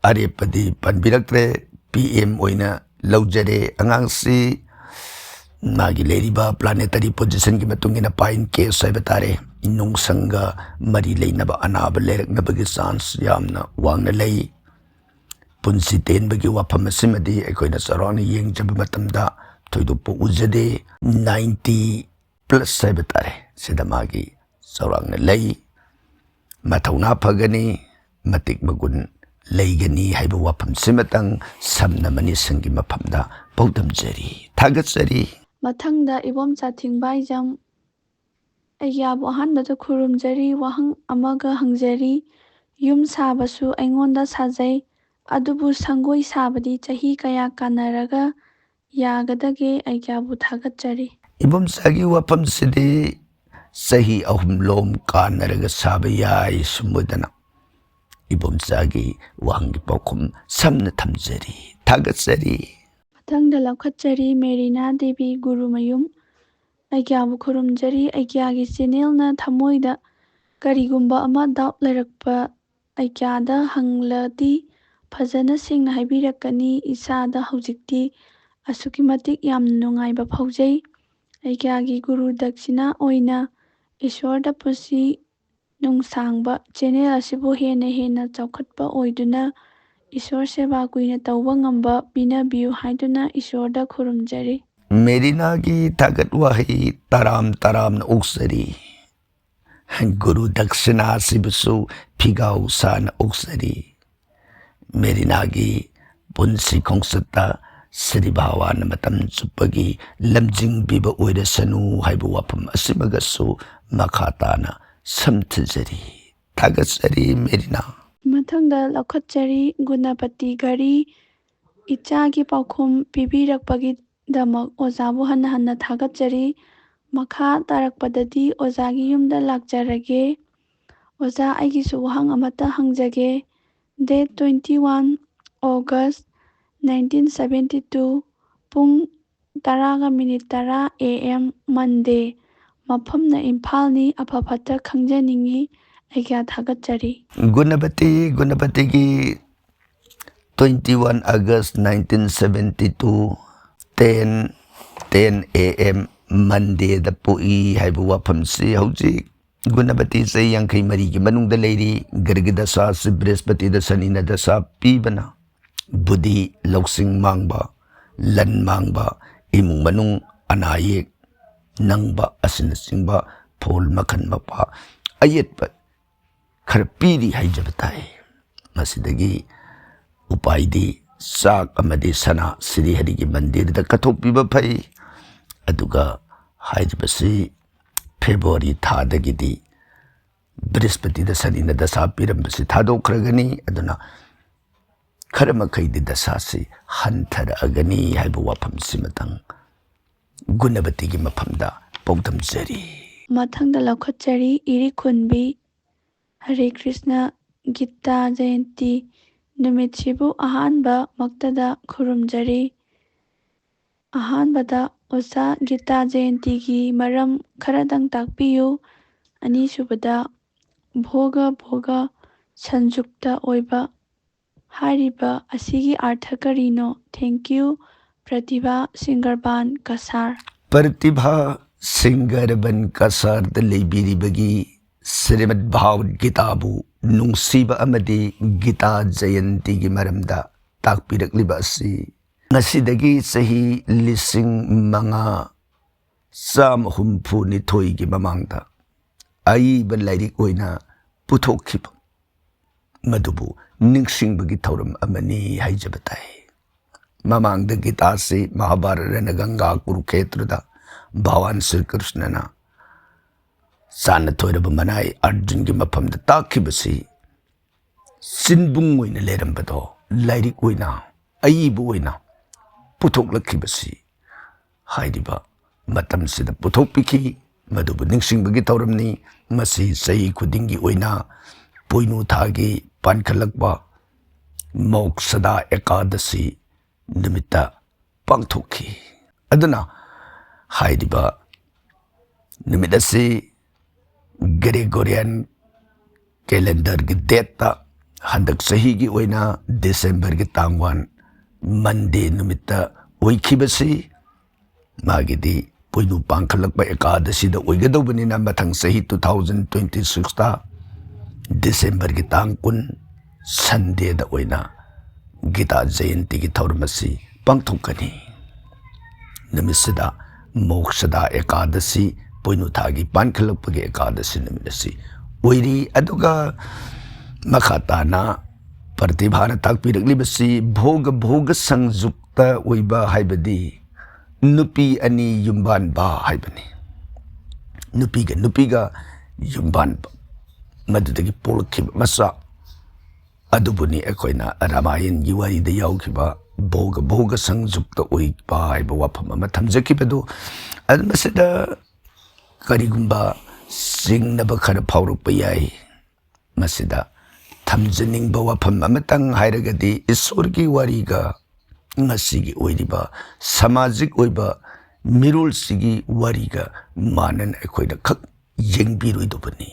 ꯑꯔꯦꯞꯄꯗꯤ ꯄꯟꯕꯤꯔꯛꯇ꯭ꯔꯦ, PM ꯑꯣꯏꯅ ꯂꯧꯖꯔꯦ꯫ ꯑꯉꯥꯡꯁꯤ ꯃꯥꯒꯤ ꯂꯩꯔꯤꯕ ꯄ꯭ꯂꯥꯅꯦꯇꯔꯤ ꯄꯣꯖꯤꯁꯟꯒꯤ ꯃꯇꯨꯡ ꯏꯟꯅ ꯄꯥꯏꯟ ꯀꯦꯁ ꯍꯥꯏꯕ ꯇꯥꯔꯦ, ꯅꯣꯡꯁꯪꯒ ꯃꯔꯤ ꯂꯩꯅꯕ ꯑꯅꯥꯕ ꯂꯩꯔꯛꯅꯕꯒꯤ ꯆꯥꯟꯁ ꯌꯥꯝꯅ ꯋꯥꯡꯅ ꯂꯩ꯫ ꯄꯨꯟꯁꯤ ꯇꯦꯟꯕꯒꯤ ꯋꯥꯐꯝ ꯑꯁꯤꯃꯗꯤ ꯑꯩꯈꯣꯏꯅ ꯆꯥꯎꯔꯥꯛꯅ ꯌꯦꯡꯖꯕ ꯃꯇꯝꯗ ꯊꯣꯏꯗꯣꯛꯄ ꯎꯖꯗꯦ꯫ 90+ ꯍꯥꯏꯕ ꯇꯥꯔꯦ, ꯁꯤꯗ ꯃꯥꯒꯤ ꯆꯥꯎꯔꯥꯛꯅ ꯂꯩ꯫ ꯃꯊꯧꯅꯥ ꯐꯒꯅꯤ, ꯃꯇꯤꯛ ꯃꯒꯨꯟ ꯂꯩꯒꯅꯤ ꯍꯥꯏꯕ ꯋꯥꯐꯝꯁꯤꯃꯇꯪ ꯁꯝꯅ ꯃꯅꯤꯁꯪꯒꯤ ꯃꯐꯝꯗ ꯄꯥꯎꯗꯝꯖꯔꯤ꯫ ꯊꯥꯒꯠꯆꯔꯤ꯫ ꯃꯊꯪꯗ ꯏꯕꯣꯝꯆꯥ ꯊꯤꯡꯕꯥꯏꯖꯝ: ꯑꯩꯒ꯭ꯌꯥꯕꯨ ꯑꯍꯥꯟꯕꯗ ꯈꯨꯔꯨꯝꯖꯔꯤ, ꯋꯥꯍꯪ ꯑꯃꯒ ꯍꯪꯖꯔꯤ꯫ ꯌꯨꯝ ꯁꯥꯕꯁꯨ ꯑꯩꯉꯣꯟꯗ ꯁꯥꯖꯩ, ꯑꯗꯨꯕꯨ ꯁꯪꯒꯣꯏ ꯁꯥꯕꯗꯤ ꯆꯍꯤ ꯀꯌా ꯀꯥꯟꯅꯔꯒ ꯌꯥꯒꯗꯒꯦ? ꯑꯩꯒ꯭ꯌꯥꯕꯨ ꯊꯥꯒꯠꯆꯔꯤ꯫ ꯏꯕꯣꯝꯆꯥꯒꯤ ꯋꯥꯐꯝꯁꯤꯗꯤ ꯆꯍꯤ 3 ꯀꯥꯟꯅꯔꯒ ꯁꯥꯕ ꯌꯥꯏ ꯁꯨꯝ ꯑꯣꯏꯗꯅ ꯏꯕꯣꯝꯆꯥꯒꯤ ꯋꯥꯍꯪꯒꯤ ꯄꯥꯎꯈꯨꯝ ꯁꯝꯅ ꯊꯝꯖꯔꯤ꯫ ꯊꯥꯒꯠꯆꯔꯤ꯫ ꯃꯊꯪꯗ ꯂꯧꯈꯠꯆꯔꯤ ꯃꯦꯔꯤꯅꯥ ꯗꯦꯕꯤ ꯒꯨꯔꯨꯃꯌꯨꯝ: ꯑꯩꯒ꯭ꯌꯥꯕꯨ ꯈꯨꯔꯨꯝꯖꯔꯤ, ꯑꯩꯒ꯭ꯌꯥꯒꯤ ꯆꯦꯅꯦꯜꯅ ꯊꯃꯣꯏꯗ ꯀꯔꯤꯒꯨꯝꯕ ꯑꯃ ꯗꯥꯎꯠ ꯂꯩꯔꯛꯄ ꯑꯩꯒ꯭ꯌꯥꯗ ꯍꯪꯂꯗꯤ ꯐꯖꯅ ꯁꯦꯡꯅ ꯍꯥꯏꯕꯤꯔꯛꯀꯅꯤ꯫ ꯏꯁꯥꯗ ꯍꯧꯖꯤꯛꯇꯤ ꯑꯁꯨꯛꯀꯤ ꯃꯇꯤꯛ ꯌꯥꯝꯅ ꯅꯨꯡꯉꯥꯏꯕ ꯐꯥꯎꯖꯩ꯫ ꯑꯩꯒ꯭ꯌꯥꯒꯤ ꯒꯨꯔꯨ ꯗꯛꯁꯤꯅꯥ ꯑꯣꯏꯅ ꯏꯁꯣꯔꯗ ꯄꯨꯟꯁꯤ ꯅꯨꯡꯁꯥꯡꯕ ꯆꯦꯅꯦꯜ ꯑꯁꯤꯕꯨ ꯍꯦꯟꯅ ꯍꯦꯟꯅ ꯆꯥꯎꯈꯠꯄ ꯑꯣꯏꯗꯨꯅ ꯏꯁꯣꯔ ꯁꯦꯕꯥ ꯀꯨꯏꯅ ꯇꯧꯕ ꯉꯝꯕ ꯄꯤꯅꯕꯤꯌꯨ ꯍꯥꯏꯗꯨꯅ ꯏꯁꯣꯔꯗ ꯈꯨꯔꯨꯝꯖꯔꯤ꯫ ꯃꯦꯔꯤꯅꯥꯒꯤ ꯊꯥꯒꯠ ꯋꯥꯍꯩ ꯇꯔꯥꯝꯅ ꯑꯣꯛꯆꯔꯤ꯫ Guru Dakshina Sibusu Pigau San Oksari Merinagi Punsi Kongsata Siribawa Namatam Supagi Lamjing Biba Uidasanu Haibu Wapam Asimagasu Makatana Samtizari Tagasari Merina. ꯃꯊꯪꯗ ꯂꯧꯈꯠꯆꯔꯤ ꯒꯨꯅꯄꯇꯤ ꯘꯔꯤ ꯏꯆꯥꯒꯤ ꯄꯥꯎꯈꯨꯝ ꯄꯤꯕꯤꯔꯛꯄꯒꯤꯗꯃꯛ ꯑꯣꯖꯥꯕꯨ ꯍꯟꯅ ꯍꯟꯅ ꯊꯥꯒꯠꯆꯔꯤ꯫ ꯃꯈꯥ ꯇꯥꯔꯛꯄꯗꯗꯤ ꯑꯣꯖꯥꯒꯤ ꯌꯨꯝꯗ ꯂꯥꯛꯆꯔꯒꯦ꯫ ꯑꯣꯖꯥ ꯑꯩꯒꯤꯁꯨ ꯋꯥꯍꯪ ꯑꯃꯠꯇ ꯍꯪꯖꯒꯦ꯫ ꯗꯦꯠ 21 ꯑꯣꯒꯁ 1972 ꯄꯨꯡ 10:10 AM ꯃꯟꯗꯦ ꯃꯐꯝꯅ ꯏꯝꯐꯥꯜꯅꯤ ꯑꯐ ꯐꯠꯇ ꯈꯪꯖꯅꯤꯡꯉꯤ ꯑꯩꯒ꯭ꯌꯥ ꯊꯥꯒꯠꯆꯔꯤ꯫ Gunapatigi 21 August 1972 10 AM Monday da pui haibu wapamsi hauji Gunapati say Yankai Marigi Manung the lady Gargidasa Brihaspati the Sanina Dasa Pibana Budi Loksing Mangba Lan Mangba Imung Manung Anayek Nangba Asinasingba Paul Makan Mapa Ayet but Karpidi Haijabatai Masidagi Upaidi Sak Amadi Sana Siri Hadigi Mandir the Katopiba Pai Aduga Haijabasi February Thadagidi Brihaspati the Sanina Dasa Pirambasi Thado Kragani Aduna Karamakai di Dasasi Hunter Agani Haibu Wapam Simatang Gunapatigi Mapamda Pogdam Zeri. ꯃꯊꯪꯗ ꯂꯧꯈꯠꯆꯔꯤ ꯏꯔꯤꯈꯨꯟꯕꯤ ꯍꯔꯦ Krishna guitar Jayanti ꯅꯨꯃꯤꯠꯁꯤꯕꯨ ꯑꯍꯥꯟꯕ ꯃꯛꯇꯗ ꯈꯨꯔꯨꯝꯖꯔꯤ꯫ ꯑꯍꯥꯟꯕꯗ ꯑꯣꯖꯥ guitar ꯖꯌꯟꯇꯤꯒꯤ ꯃꯔꯝ ꯈꯔꯗꯪ ꯇꯥꯛꯄꯤꯌꯨ꯫ ꯑꯅꯤꯁꯨꯕꯗ ꯚꯣꯒ ꯚꯣꯒ ꯁꯟꯖꯨꯛꯇ ꯑꯣꯏꯕ ꯍꯥꯏꯔꯤꯕ ꯑꯁꯤꯒꯤ ꯑꯥꯔꯊ ꯀꯔꯤꯅꯣ? Thank you Pratibha Singaraban Kasar. Pratibha Singaraban Kasar the Libiribagi Srimad Bhagavad Gitabu Nungsiba Amadi Gita Jayanti Gimaramda Takpirak Libasi Nasidagi Sahi Lising Manga Sam Humpu Nitoi Gimamangda Ai Balairik Oina Putokip Madubu Ningsing Bagitauram Amani Haijabatai Mamang the Gitasi Mahabharata Ganga Kurukshetra Bhawan Sri Krishnana Sana Toiraba Manai Arjun gi mafam da takibasi Sinbung oina lerambado Lairik oina Aibu oina Putoklakibasi Haidiba Matam sida putokpiki Madubu ningsingbagi tauramni Masi sayi kudingi oina Poinu thagi pankhalakba Moksada Ekadasi Nimita Pangthoki Aduna Haidiba Nimitasi Gregorian calendar ki data handak sahi ki oina December ki tangwan Monday numita oikibasi magidi poinu pangkhalakba ekadasi da oigadawbani na mathang sahi 2026 ta December ki tangkun Sunday da oina Gita Jayanti ki thauramasi pangthokani numisida Moksada Ekadasi Poinu Thagi Pankhalakpagi Ekadasi numitasi oiri aduga makhatana Pratibhana takpiraklibasi bhoga bhoga sangjukta oiba haibadi nupi ani yumban ba haibani nupiga yumban madudagi polakhiba masa adubuni ekoina Ramayan gi warida yaukhiba Bhoga Bhoga Sangjukta oiba haiba wafam ama thamjakibadu admasida karigumba singnaba khara phaurakpa yai masida thamjaningba wafam amatang hairagadi Ishwargi wariga ngasigi oiriba samajik oiba mirul sigi wariga manan ekoida khak yengbiroidobani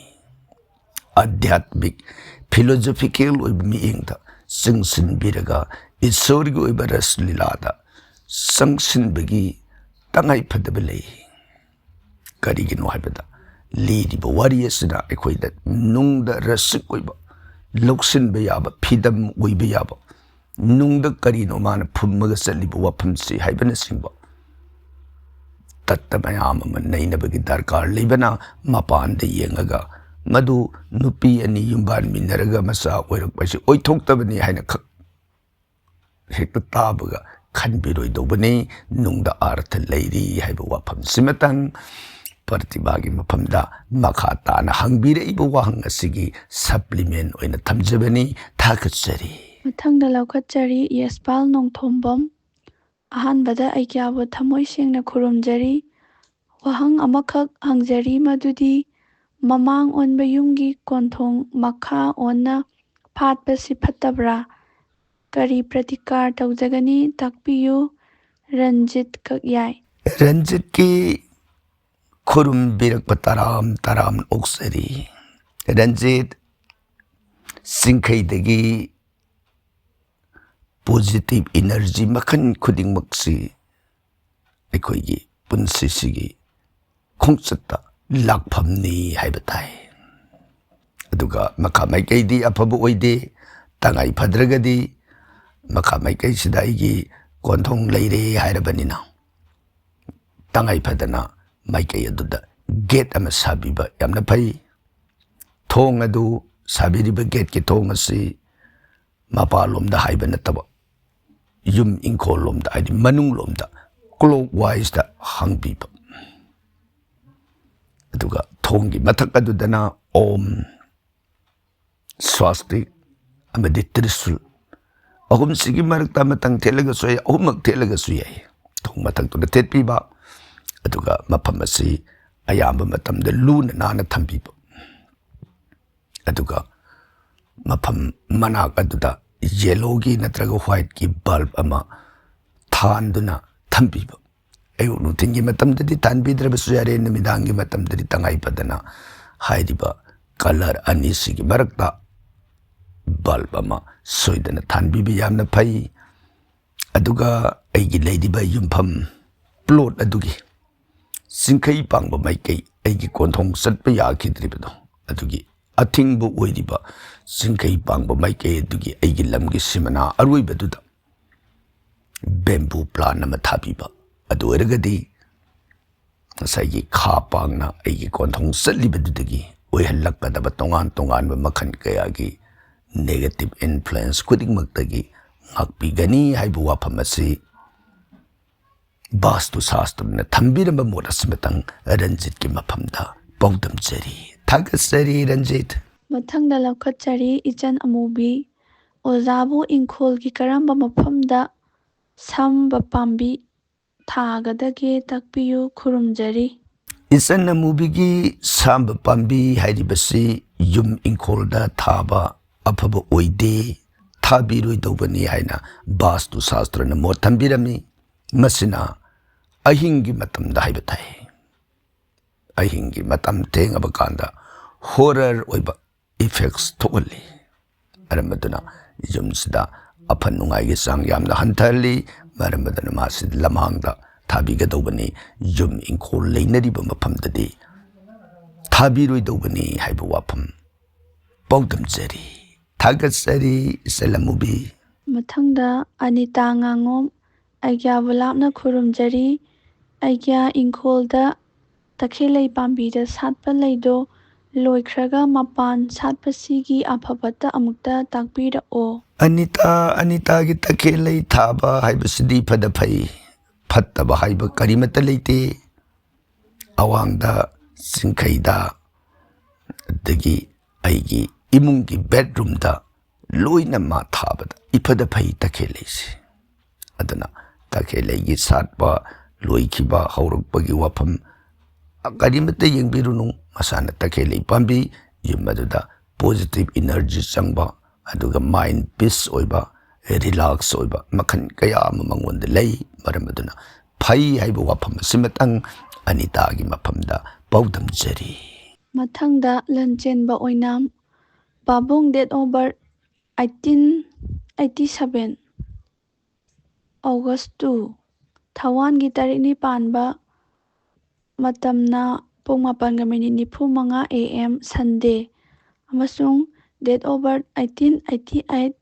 adhyatmik philosophical oiba miengda singsinbiraga Ishwargi oiba raslilada sangsinbagi tangai phadaba lei karigino haibada liriba wari asina ekoida nungda rasik oiba loksinba yaba phidam oiba yaba nungda karino mana phummaga chaliba wafamsi haibana singba tatta mayam ama nainabagi darkar leibana mapanda yengaga मधु नुपी अनि युम्बानमिन्नरगा मसा ओइरकपसि ओइथोक्तबनि हाइना खक हेक्ता ताबगा खनबिरोइदौबनि नुंगदा अर्थ Larry हाइबा वाफम सिमतंग प्रतिभागी मफमदा मखा ताना हंगबिरइबा वाहंग असिगी supplement ओइना थमजबनि थाकचरी मथंगदा लौखꯠचरी Yashpal नोंथोंबम अहानबदा अैक्याबु थमोइ सेंना खुरुमजरी वहंग अमखक हंगजरी मदुदी ममांग ओनबा युमगी कोंथोंग मखा ओनना फाटपसि फत्तबरा करी प्रतिकार तौजगनी ताकपियु रंजित कक्याय रंजित की खुरुम बिरक तराम तराम ओक्सरी रंजित सिंखैदगी पॉजिटिव एनर्जी मखन खुदिंगमक्सी अखोइगी पुंसिसिगी खोंचत्ता लाखफमनी हाइबताई अदुगा मखा माइकैदी अफबु ओइदे तंगाई फद्रगदी मखा माइकैसिदा आइगी कोंथोंग लैरे हाइरबनिना तंगाई फदना माइकै अदुदा गेट अमा साबिबा यामना फै थोंग अदु साबिरिबा गेट की थोंग असि मपालोमदा हाइबा नतबा युम इंखोलोमदा आइदि मनुंगलोमदा क्लॉकवाइज दा हंगबिबा अदुगा थोंगी मथक अदुदना ओम स्वास्ति अमदि त्रिशूल अहुम सिगी मरकता मतंग थेलगसु याय अहुमक थेलगसु याय थोंग मथक तुदा थेतपिबा अदुगा मफम असि अयाम्बा मतमदा लूना नाना थंबिबा अदुगा मफम मनाक अदुदा येलोगी नत्रगा व्हाइट की बल्ब अमा थानदुना थंबिबा अयु नुथिंगी मतमददि तानबिद्रबसु यारे नमिदांगी मतमददि तंगाई पदना हाइरिबा कलर अनिसिगी मरकता बल्ब अमा सोइदना थानबिबि यामना फै अदुगा अैगी लैदिबा युमफम प्लॉट अदुगी सिंखै पांगबा माइकै अैगी कोंथोंग सत्पा याखिद्रिबदो अदुगी अथिंगबु ओइदिबा सिंखै पांगबा माइकै अदुगी अैगी लमगी सिमना अरुइबदुदा बेम्बू प्लान अमा थाबिबा अदु ओइरगदी ngसाइगी खा पांगना अैगी कोंथोंग सत्लिबदुदगी ओइहल्लक्कदबा तोंगान तोंगानबा मखन कयागी नेगेटिव इन्फ्लुएंस खुदिंगमक्तगी ngakpigani haibu wafam asi vastu shastra थम्बिरब मोड असमतंग रंजित की मफमदा पौदम चरी थागसरी रंजित मथंगदा लौखत्चरी इचन अमूबी ओजाबु इंखोल की करंब मफमदा संब पांबी थागदगे तकपियु खुरुमजरी इसन अमूबी की सांब पांबी हाइरिबसी युम इंखोलदा थाबा अफब ओइदे थाबिरोइ दौबनी हाइना वास्तु शास्त्र न मोड थम्बिरमी मसिना अहिंगी मतमदा हाइबताई अहिंगी मतम थेंगब कांदा हॉरर ओइबा इफेक्ट्स थोली अरमदना युमसिदा अफन नुंगाइगी सांग यामना हंथरली मरमदना मासिद लमांगदा थाबिगदौबनी युम इंखोल लेनरिबा मफमददी थाबिरोइ दौबनी हाइबा वाफम पौदम जरी थागसरी सलमुबी मथंगदा अनिता nganngom अैग्याबु लापना खुरुमजरी अैग्या इंखोलदा तखेलै पांबीदा सातपा लैदो लोइख्रगा मपान सातपसिगी अफबता अमुक्ता ताकपिरओ अनिता की तखेलै थाबा हाइबसिदी फदा फै फत्तबा हाइबा करिमता लेते अवांगदा सिंखैदा दगी अैगी इमुंगी बेडरूमदा लोइना मा थाबदा इफदा फै तखेलैसे अदना तखेलैगी सातपा लोइखिबा हौरकपगी वाफम करिमता येंबिरुनु मसाना तखेलै पांबी युमदुदा पॉजिटिव एनर्जी चंगबा अदुगा माइंड पीस ओइबा रिलैक्स ओइबा मखन कया मंगोंद लै मरमदुना फै हाइबा वाफम सिमतंग अनितागी मफमदा पौदम जरी मथंगदा लंचेनबा Oinam Babung date over 1887 August 2 थवानगी तारीख पानबा मतमना पुंग 8:45 AM Sunday अमसुंग डेट ओवर 1888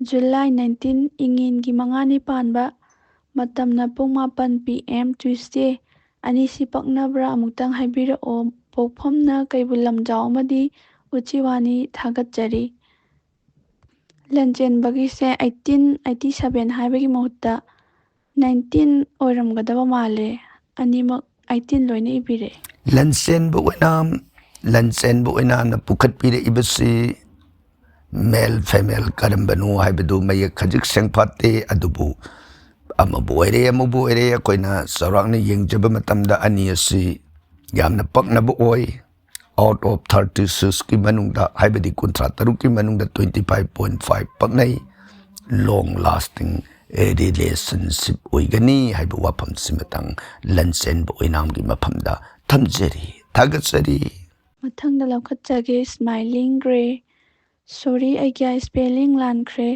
July 19 इंगिनगी 5 पानबा मतमना पुंग 8 PM Tuesday अनिसी पक्नब्रा अमुक्तंग हाइबिरओ ꯄꯣꯛꯐꯝꯅ ꯀꯩꯕꯨꯜ ꯂꯝꯖꯥꯎ ꯑꯃꯗꯤ ꯎꯆꯤꯋꯥꯅꯤ ꯊꯥꯒꯠꯆꯔꯤ꯫ ꯂꯟꯆꯦꯟꯕꯒꯤꯁꯦ 1887 ꯍꯥꯏꯕꯒꯤ ꯃꯍꯨꯠꯇ 19 ꯑꯣꯏꯔꯝꯒꯗꯕ ꯃꯥꯜꯂꯦ꯫ ꯑꯅꯤꯃꯛ 18 ꯂꯣꯏꯅ ꯏꯕꯤꯔꯛꯑꯦ꯫ ꯂꯟꯆꯦꯟꯕ ꯑꯣꯏꯅ ꯄꯨꯈꯠꯄꯤꯔꯛꯏꯕꯁꯤ ꯃꯦꯜ ꯐꯦꯃꯦꯜ ꯀꯔꯝꯕꯅꯣ ꯍꯥꯏꯕꯗꯨ ꯃꯌꯦꯛ ꯈꯖꯤꯛ ꯁꯦꯡꯐꯥꯠꯇꯦ, ꯑꯗꯨꯕꯨ ꯑꯃꯕꯨ ꯑꯣꯏꯔꯦ ꯑꯩꯈꯣꯏꯅ ꯆꯥꯎꯔꯥꯛꯅ ꯌꯦꯡꯖꯕ ꯃꯇꯝꯗ ꯑꯅꯤ ꯑꯁꯤ ꯌꯥꯝꯅ ꯄꯛꯅꯕ ꯑꯣꯏ꯫ ꯑꯥꯎꯠ ꯑꯣꯐ 36ꯀꯤ ꯃꯅꯨꯡꯗ ꯍꯥꯏꯕꯗꯤ 53ꯀꯤ ꯃꯅꯨꯡꯗ 25.5 ꯄꯛꯅꯩ꯫ ꯂꯣꯡ ꯂꯥꯁꯇꯤꯡ ꯔꯤꯂꯦꯁꯟꯁꯤꯞ ꯑꯣꯏꯒꯅꯤ ꯍꯥꯏꯕ ꯋꯥꯐꯝꯁꯤꯃꯇꯪ ꯂꯟꯆꯦꯟꯕ ꯑꯣꯏꯅꯥꯝꯒꯤ ꯃꯐꯝꯗ ꯊꯝꯖꯔꯤ꯫ ꯊꯥꯒꯠꯆꯔꯤ꯫ ꯃꯊꯪꯗ ꯂꯧꯈꯠꯆꯒꯦ ꯁ꯭ꯃꯥꯏꯂꯤꯡ ꯒ꯭ꯔꯦ꯫ ꯁꯣꯔꯤ ꯑꯩꯒ꯭ꯌꯥ ꯁ꯭ꯄꯦꯂꯤꯡ ꯂꯥꯟꯈ꯭ꯔꯦ,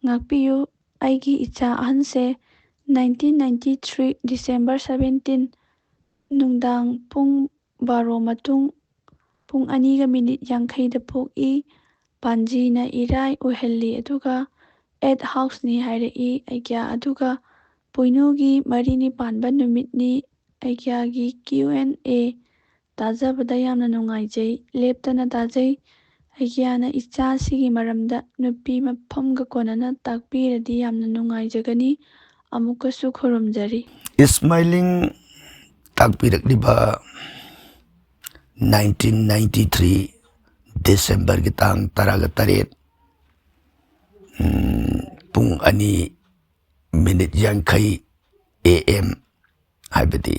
ꯉꯥꯛꯄꯤꯌꯨ꯫ ꯑꯩꯒꯤ ꯏꯆꯥ ꯑꯍꯟꯁꯦ 1993 ꯗꯤꯁꯦꯝꯕꯔ 17 ꯅꯨꯡꯗꯥꯡ ꯄꯨꯡ 12 ꯃꯇꯨꯡ ꯄꯨꯡ 2:50ꯗ ꯄꯣꯛꯏ꯫ ꯄꯥꯟꯖꯤꯅ ꯏꯔꯥꯏ ꯑꯣꯏꯍꯜꯂꯤ ꯑꯗꯨꯒ 8 ꯍꯥꯎꯁꯅꯤ ꯍꯥꯏꯔꯛꯏ꯫ ꯑꯩꯒ꯭ꯌꯥ ꯑꯗꯨꯒ ꯄꯣꯏꯅꯨꯒꯤ ꯃꯔꯤꯅꯤ ꯄꯥꯟꯕ ꯅꯨꯃꯤꯠꯅꯤ꯫ ꯑꯩꯒ꯭ꯌꯥꯒꯤ Q&A ꯇꯥꯖꯕꯗ ꯌꯥꯝꯅ ꯅꯨꯡꯉꯥꯏꯖꯩ, ꯂꯦꯞꯇꯅ ꯇꯥꯖꯩ꯫ ꯑꯩꯒ꯭ꯌꯥꯅ ꯏꯆꯥꯁꯤꯒꯤ ꯃꯔꯝꯗ ꯅꯨꯄꯤ ꯃꯐꯝꯒ ꯀꯣꯟꯅꯅ ꯇꯥꯛꯄꯤꯔꯗꯤ ꯌꯥꯝꯅ ꯅꯨꯡꯉꯥꯏꯖꯒꯅꯤ꯫ ꯑꯃꯨꯛꯀꯁꯨ ꯈꯨꯔꯨꯝꯖꯔꯤ꯫ ꯏꯁꯃꯥꯏꯂꯤꯡ ꯇꯥꯛꯄꯤꯔꯛꯂꯤꯕ 1993 ꯗꯤꯁꯦꯝꯕꯔꯒꯤ ꯇꯥꯡ 18 ꯄꯨꯡ 2:50 AM ꯍꯥꯏꯕꯗꯤ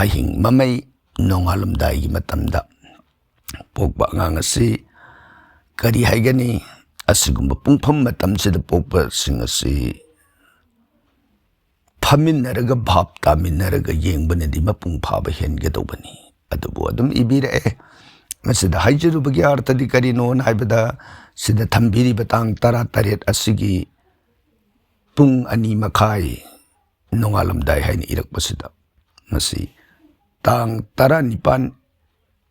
ꯑꯍꯤꯡ ꯃꯃꯩ ꯅꯣꯡꯉꯥꯜꯂꯝꯗꯥꯏꯒꯤ ꯃꯇꯝꯗ ꯄꯣꯛꯄ ꯑꯉꯥꯡ ꯑꯁꯤ ꯀꯔꯤ ꯍꯥꯏꯒꯅꯤ? ꯑꯁꯤꯒꯨꯝꯕ ꯄꯨꯡꯐꯝ ꯃꯇꯝꯁꯤꯗ ꯄꯣꯛꯄꯁꯤꯡ ꯑꯁꯤ ꯐꯝꯃꯤꯟꯅꯔꯒ ꯚꯥꯞ ꯇꯥꯃꯤꯟꯅꯔꯒ ꯌꯦꯡꯕꯅꯗꯤ ꯃꯄꯨꯡ ꯐꯥꯕ ꯍꯦꯟꯒꯗꯧꯕꯅꯤ꯫ ꯑꯗꯨꯕꯨ ꯑꯗꯨꯝ ꯏꯕꯤꯔꯛꯑꯦ꯫ ꯃꯁꯤꯗ ꯍꯥꯏꯖꯔꯨꯕꯒꯤ ꯑꯥꯔꯊꯗꯤ ꯀꯔꯤꯅꯣ ꯍꯥꯏꯕꯗ ꯁꯤꯗ ꯊꯝꯕꯤꯔꯤꯕ ꯇꯥꯡ 18 ꯑꯁꯤꯒꯤ ꯄꯨꯡ 2:30 ꯅꯣꯡꯉꯥꯜꯂꯝꯗꯥꯏ ꯍꯥꯏꯅ ꯏꯔꯛꯄꯁꯤꯗ ꯃꯁꯤ ꯇꯥꯡ 19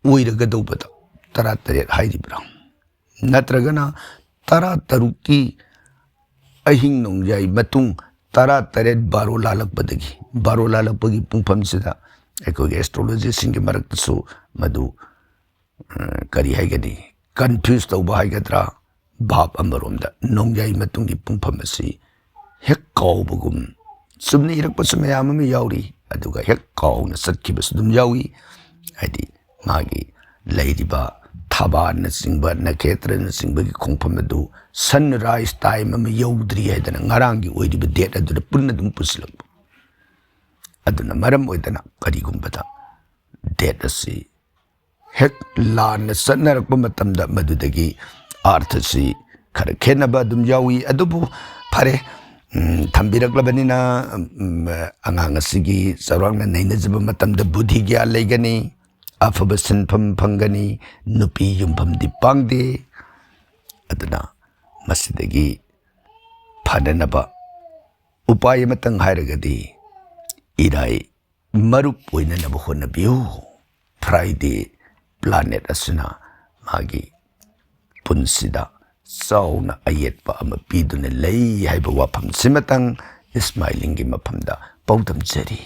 ꯑꯣꯏꯔꯒꯗꯧꯕꯗ 18 ꯍꯥꯏꯔꯤꯕ꯭ꯔꯥ? ꯅꯠꯇ꯭ꯔꯒꯅ 13ꯀꯤ ꯑꯍꯤꯡ ꯅꯣꯡꯌꯥꯏ ꯃꯇꯨꯡ 18 ꯕꯥꯔꯣ ꯂꯥꯜꯂꯛꯄꯒꯤ ꯄꯨꯡꯐꯝꯁꯤꯗ ꯑꯩꯈꯣꯏꯒꯤ ꯑꯦꯁꯇ꯭ꯔꯣꯂꯣꯖꯤꯁꯤꯡꯒꯤ ꯃꯔꯛꯇꯁꯨ ꯃꯗꯨ ꯀꯔꯤ ꯍꯥꯏꯒꯅꯤ, ꯀꯟꯐ꯭ꯌꯨꯁ ꯇꯧꯕ ꯍꯥꯏꯒꯗ꯭ꯔꯥ? ꯚꯥꯞ ꯑꯃꯔꯣꯝꯗ ꯅꯣꯡꯌꯥꯏ ꯃꯇꯨꯡꯒꯤ ꯄꯨꯡꯐꯝ ꯑꯁꯤ ꯍꯦꯛ ꯀꯥꯎꯕꯒꯨꯝ ꯆꯨꯝꯅ ꯏꯔꯛꯄꯁꯨ ꯃꯌꯥꯝ ꯑꯃ ꯌꯥꯎꯔꯤ, ꯑꯗꯨꯒ ꯍꯦꯛ ꯀꯥꯎꯅ ꯆꯠꯈꯤꯕꯁꯨ ꯑꯗꯨꯝ ꯌꯥꯎꯏ꯫ ꯍꯥꯏꯗꯤ ꯃꯥꯒꯤ ꯂꯩꯔꯤꯕ ꯊꯕꯥꯅꯆꯤꯡꯕ ꯅꯈꯦꯇ꯭ꯔꯅꯆꯤꯡꯕꯒꯤ ꯈꯣꯡꯐꯝ ꯑꯗꯨ ꯁꯟꯔꯥꯏꯁ ꯇꯥꯏꯝ ꯑꯃ ꯌꯧꯗ꯭ꯔꯤ ꯍꯥꯏꯗꯅ ꯉꯔꯥꯡꯒꯤ ꯑꯣꯏꯔꯤꯕ ꯗꯦꯠ ꯑꯗꯨꯗ ꯄꯨꯟꯅ ꯑꯗꯨꯝ ꯄꯨꯁꯤꯜꯂꯛꯄ꯫ ꯑꯗꯨꯅ ꯃꯔꯝ ꯑꯣꯏꯗꯅ ꯀꯔꯤꯒꯨꯝꯕꯗ ꯗꯦꯠ ꯑꯁꯤ ꯍꯦꯛ ꯂꯥꯟꯅ ꯆꯠꯅꯔꯛꯄ ꯃꯇꯝꯗ ꯃꯗꯨꯗꯒꯤ ꯑꯥꯔꯊꯁꯤ ꯈꯔ ꯈꯦꯠꯅꯕ ꯑꯗꯨꯝ ꯌꯥꯎꯏ꯫ ꯑꯗꯨꯕꯨ ꯐꯔꯦ, ꯊꯝꯕꯤꯔꯛꯂꯕꯅꯤꯅ ꯑꯉꯥꯡ ꯑꯁꯤꯒꯤ ꯆꯥꯎꯔꯥꯛꯅ ꯅꯩꯅꯖꯕ ꯃꯇꯝꯗ ꯕꯨꯙꯤ ꯒ꯭ꯌꯥꯟ ꯂꯩꯒꯅꯤ, ꯑꯐꯕ ꯁꯤꯟꯐꯝ ꯐꯪꯒꯅꯤ, ꯅꯨꯄꯤ ꯌꯨꯝꯐꯝꯗꯤ ꯄꯥꯡꯗꯦ꯫ ꯑꯗꯨꯅ ꯃꯁꯤꯗꯒꯤ ꯐꯅꯅꯕ ꯎꯄꯥꯏ ꯑꯃꯇꯪ ꯍꯥꯏꯔꯒꯗꯤ ꯏꯔꯥꯏ ꯃꯔꯨꯞ ꯑꯣꯏꯅꯅꯕ ꯍꯣꯠꯅꯕꯤꯌꯨ꯫ ꯐ꯭ꯔꯥꯏꯗꯦ ꯄ꯭ꯂꯥꯅꯦꯠ ꯑꯁꯤꯅ ꯃꯥꯒꯤ ꯄꯨꯟꯁꯤꯗ ꯆꯥꯎꯅ ꯑꯌꯦꯠꯄ ꯑꯃ ꯄꯤꯗꯨꯅ ꯂꯩ ꯍꯥꯏꯕ ꯋꯥꯐꯝꯁꯤꯃꯇꯪ ꯏꯁꯃꯥꯏꯂꯤꯡꯒꯤ ꯃꯐꯝꯗ ꯄꯥꯎꯗꯝꯖꯔꯤ꯫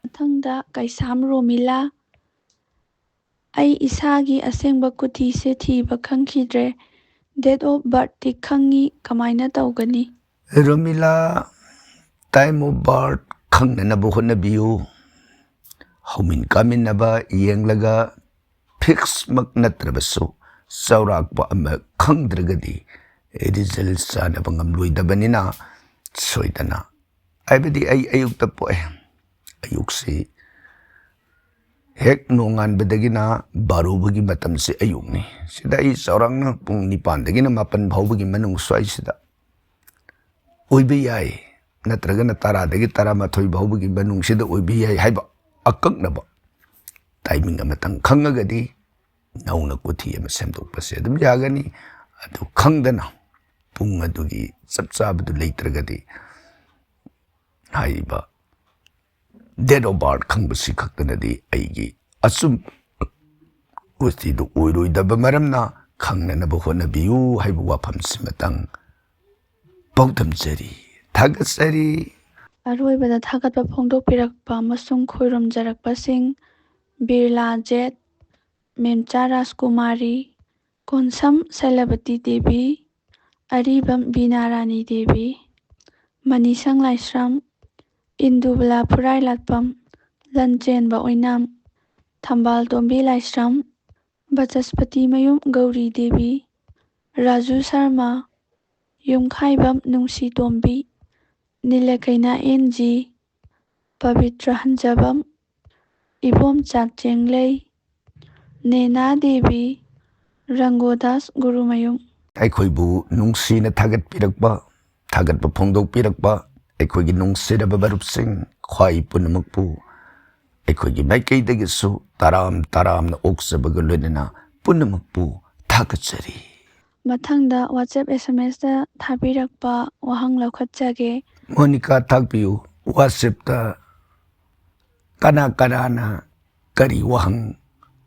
ꯃꯊꯪꯗ ꯀꯩꯁꯥꯝ ꯔꯣꯃꯤꯂꯥ꯫ ꯑꯩ ꯏꯁꯥꯒꯤ ꯑꯁꯦꯡꯕ ꯀꯨꯊꯤꯁꯦ ꯊꯤꯕ ꯈꯪꯈꯤꯗ꯭ꯔꯦ, ꯗꯦꯠ ꯑꯣꯐ ꯕꯔꯊꯇꯤ ꯈꯪꯉꯤ, ꯀꯃꯥꯏꯅ ꯇꯧꯒꯅꯤ? ꯔꯣꯃꯤꯂꯥ, ꯇꯥꯏꯝ ꯑꯣꯐ ꯕꯥꯔꯊ ꯈꯪꯅꯅꯕ ꯍꯣꯠꯅꯕꯤꯌꯨ꯫ ꯍꯧꯃꯤꯟ ꯀꯥꯃꯤꯟꯅꯕ ꯌꯦꯡꯂꯒ ꯐꯤꯛꯁꯃꯛ ꯅꯠꯇ꯭ꯔꯕꯁꯨ ꯆꯥꯎꯔꯥꯛꯄ ꯑꯃ ꯈꯪꯗ꯭ꯔꯒꯗꯤ ꯔꯤꯖꯜ ꯆꯥꯅꯕ ꯉꯝꯂꯣꯏꯗꯕꯅꯤꯅ ꯁꯣꯏꯗꯅ, ꯍꯥꯏꯕꯗꯤ ꯑꯩ ꯑꯌꯨꯛꯇ ꯄꯣꯛꯑꯦ, ꯑꯌꯨꯛꯁꯤ ꯍꯦꯛ ꯅꯣꯡꯉꯥꯟꯕꯗꯒꯤꯅ 12ꯒꯤ ꯃꯇꯝꯁꯤ ꯑꯌꯨꯛꯅꯤ꯫ ꯁꯤꯗ ꯑꯩ ꯆꯥꯎꯔꯥꯛꯅ ꯄꯨꯡ 9ꯗꯒꯤꯅ 9 ꯐꯥꯎꯕꯒꯤ ꯃꯅꯨꯡ ꯁ꯭ꯋꯥꯏꯁꯤꯗ ꯑꯣꯏꯕ ꯌꯥꯏ, ꯅꯠꯇ꯭ꯔꯒꯅ 10ꯗꯒꯤ 11 ꯐꯥꯎꯕꯒꯤ ꯃꯅꯨꯡꯁꯤꯗ ꯑꯣꯏꯕ ꯌꯥꯏ ꯍꯥꯏꯕ ꯑꯀꯛꯅꯕ ꯇꯥꯏꯃꯤꯡ ꯑꯃꯇꯪ ꯈꯪꯉꯒꯗꯤ ꯅꯧꯅ ꯀꯨꯊꯤ ꯑꯃ ꯁꯦꯝꯗꯣꯛꯄꯁꯦ ꯑꯗꯨꯝ ꯌꯥꯒꯅꯤ꯫ ꯑꯗꯨ ꯈꯪꯗꯅ ꯄꯨꯡ ꯑꯗꯨꯒꯤ ꯆꯞ ꯆꯥꯕꯗꯨ ꯂꯩꯇ꯭ꯔꯒꯗꯤ ꯍꯥꯏꯔꯤꯕ ꯗꯦꯠ ꯑꯣꯐ ꯕꯥꯔꯊ ꯈꯪꯕꯁꯤ ꯈꯛꯇꯅꯗꯤ ꯑꯩꯒꯤ ꯑꯆꯨꯝꯕ ꯀꯨꯊꯤꯗꯨ ꯑꯣꯏꯔꯣꯏꯗꯕ ꯃꯔꯝꯅ ꯈꯪꯅꯅꯕ ꯍꯣꯠꯅꯕꯤꯌꯨ ꯍꯥꯏꯕ ꯋꯥꯐꯝꯁꯤꯃꯇꯪ ꯄꯥꯎꯗꯝꯖꯔꯤ꯫ ꯊꯥꯒꯠꯆꯔꯤ꯫ ꯑꯔꯣꯏꯕꯗ ꯊꯥꯒꯠꯄ ꯐꯣꯡꯗꯣꯛꯄꯤꯔꯛꯄ ꯑꯃꯁꯨꯡ ꯈꯨꯔꯨꯝꯖꯔꯛꯄꯁꯤꯡ: ꯕꯤꯔꯂꯥ ꯖꯦꯠ, ꯃꯦꯝꯆꯥ ꯔꯥꯖꯀꯨꯃꯥꯔꯤ, ꯀꯣꯟꯁꯝ ꯁꯩꯂꯕꯇꯤ ꯗꯦꯕꯤ, ꯑꯔꯤꯕꯝ ꯕꯤꯅꯥꯔꯥꯅꯤ ꯗꯦꯕꯤ, ꯃꯅꯤꯁꯪ ꯂꯥꯏꯁ꯭ꯔꯝ, ꯏꯟꯗꯨꯕꯂꯥ ꯐꯨꯔꯥꯏꯂꯥꯠꯄꯝ, ꯂꯟꯆꯦꯟꯕ ꯑꯣꯏꯅꯥꯝ, ꯊꯝꯕꯥꯜ ꯇꯣꯝꯕꯤ ꯂꯥꯏꯁ꯭ꯔꯝ, ꯕꯆꯁꯄꯇꯤꯃꯌꯨꯝ ꯒꯧꯔꯤ ꯗꯦꯕꯤ, ꯔꯥꯖꯨ ꯁꯔꯃ, ꯌꯨꯝꯈꯥꯏꯕꯝ ꯅꯨꯡꯁꯤ ꯇꯣꯝꯕꯤ, ꯅꯤꯂꯀꯩꯅ ꯑꯦꯟ.ꯖꯤ., ꯄꯕꯤꯇ꯭ꯔ ꯍꯟꯖꯕꯝ, ꯏꯕꯣꯝꯆꯥꯛ ꯆꯦꯡꯂꯩ, ꯅꯦꯅꯥ ꯗꯦꯕꯤ, ꯔꯪꯒꯣꯗꯥꯁ ꯒꯨꯔꯨꯃꯌꯨꯝ꯫ ꯑꯩꯈꯣꯏꯕꯨ ꯅꯨꯡꯁꯤꯅ ꯊꯥꯒꯠꯄꯤꯔꯛꯄ, ꯊꯥꯒꯠꯄ ꯐꯣꯡꯗꯣꯛꯄꯤꯔꯛꯄ ꯑꯩꯈꯣꯏꯒꯤ ꯅꯨꯡꯁꯤꯔꯕ ꯃꯔꯨꯞꯁꯤꯡ ꯈ꯭ꯋꯥꯏ ꯄꯨꯝꯅꯃꯛꯄꯨ ꯑꯩꯈꯣꯏꯒꯤ ꯃꯥꯏꯀꯩꯗꯒꯤꯁꯨ ꯇꯔꯥꯝꯅ ꯑꯣꯛꯆꯕꯒ ꯂꯣꯏꯅꯅ ꯄꯨꯝꯅꯃꯛꯄꯨ ꯊꯥꯒꯠꯆꯔꯤ꯫ ꯃꯊꯪꯗ ꯋꯥꯆꯦꯞ SMS ꯗ ꯊꯥꯕꯤꯔꯛꯄ ꯋꯥꯍꯪ ꯂꯧꯈꯠꯆꯒꯦ꯫ ꯃꯣꯅꯤꯀꯥ ꯇꯥꯛꯄꯤꯌꯨ, ꯋꯥꯆꯦꯞꯇ ꯀꯅꯥꯅ ꯀꯔꯤ ꯋꯥꯍꯪ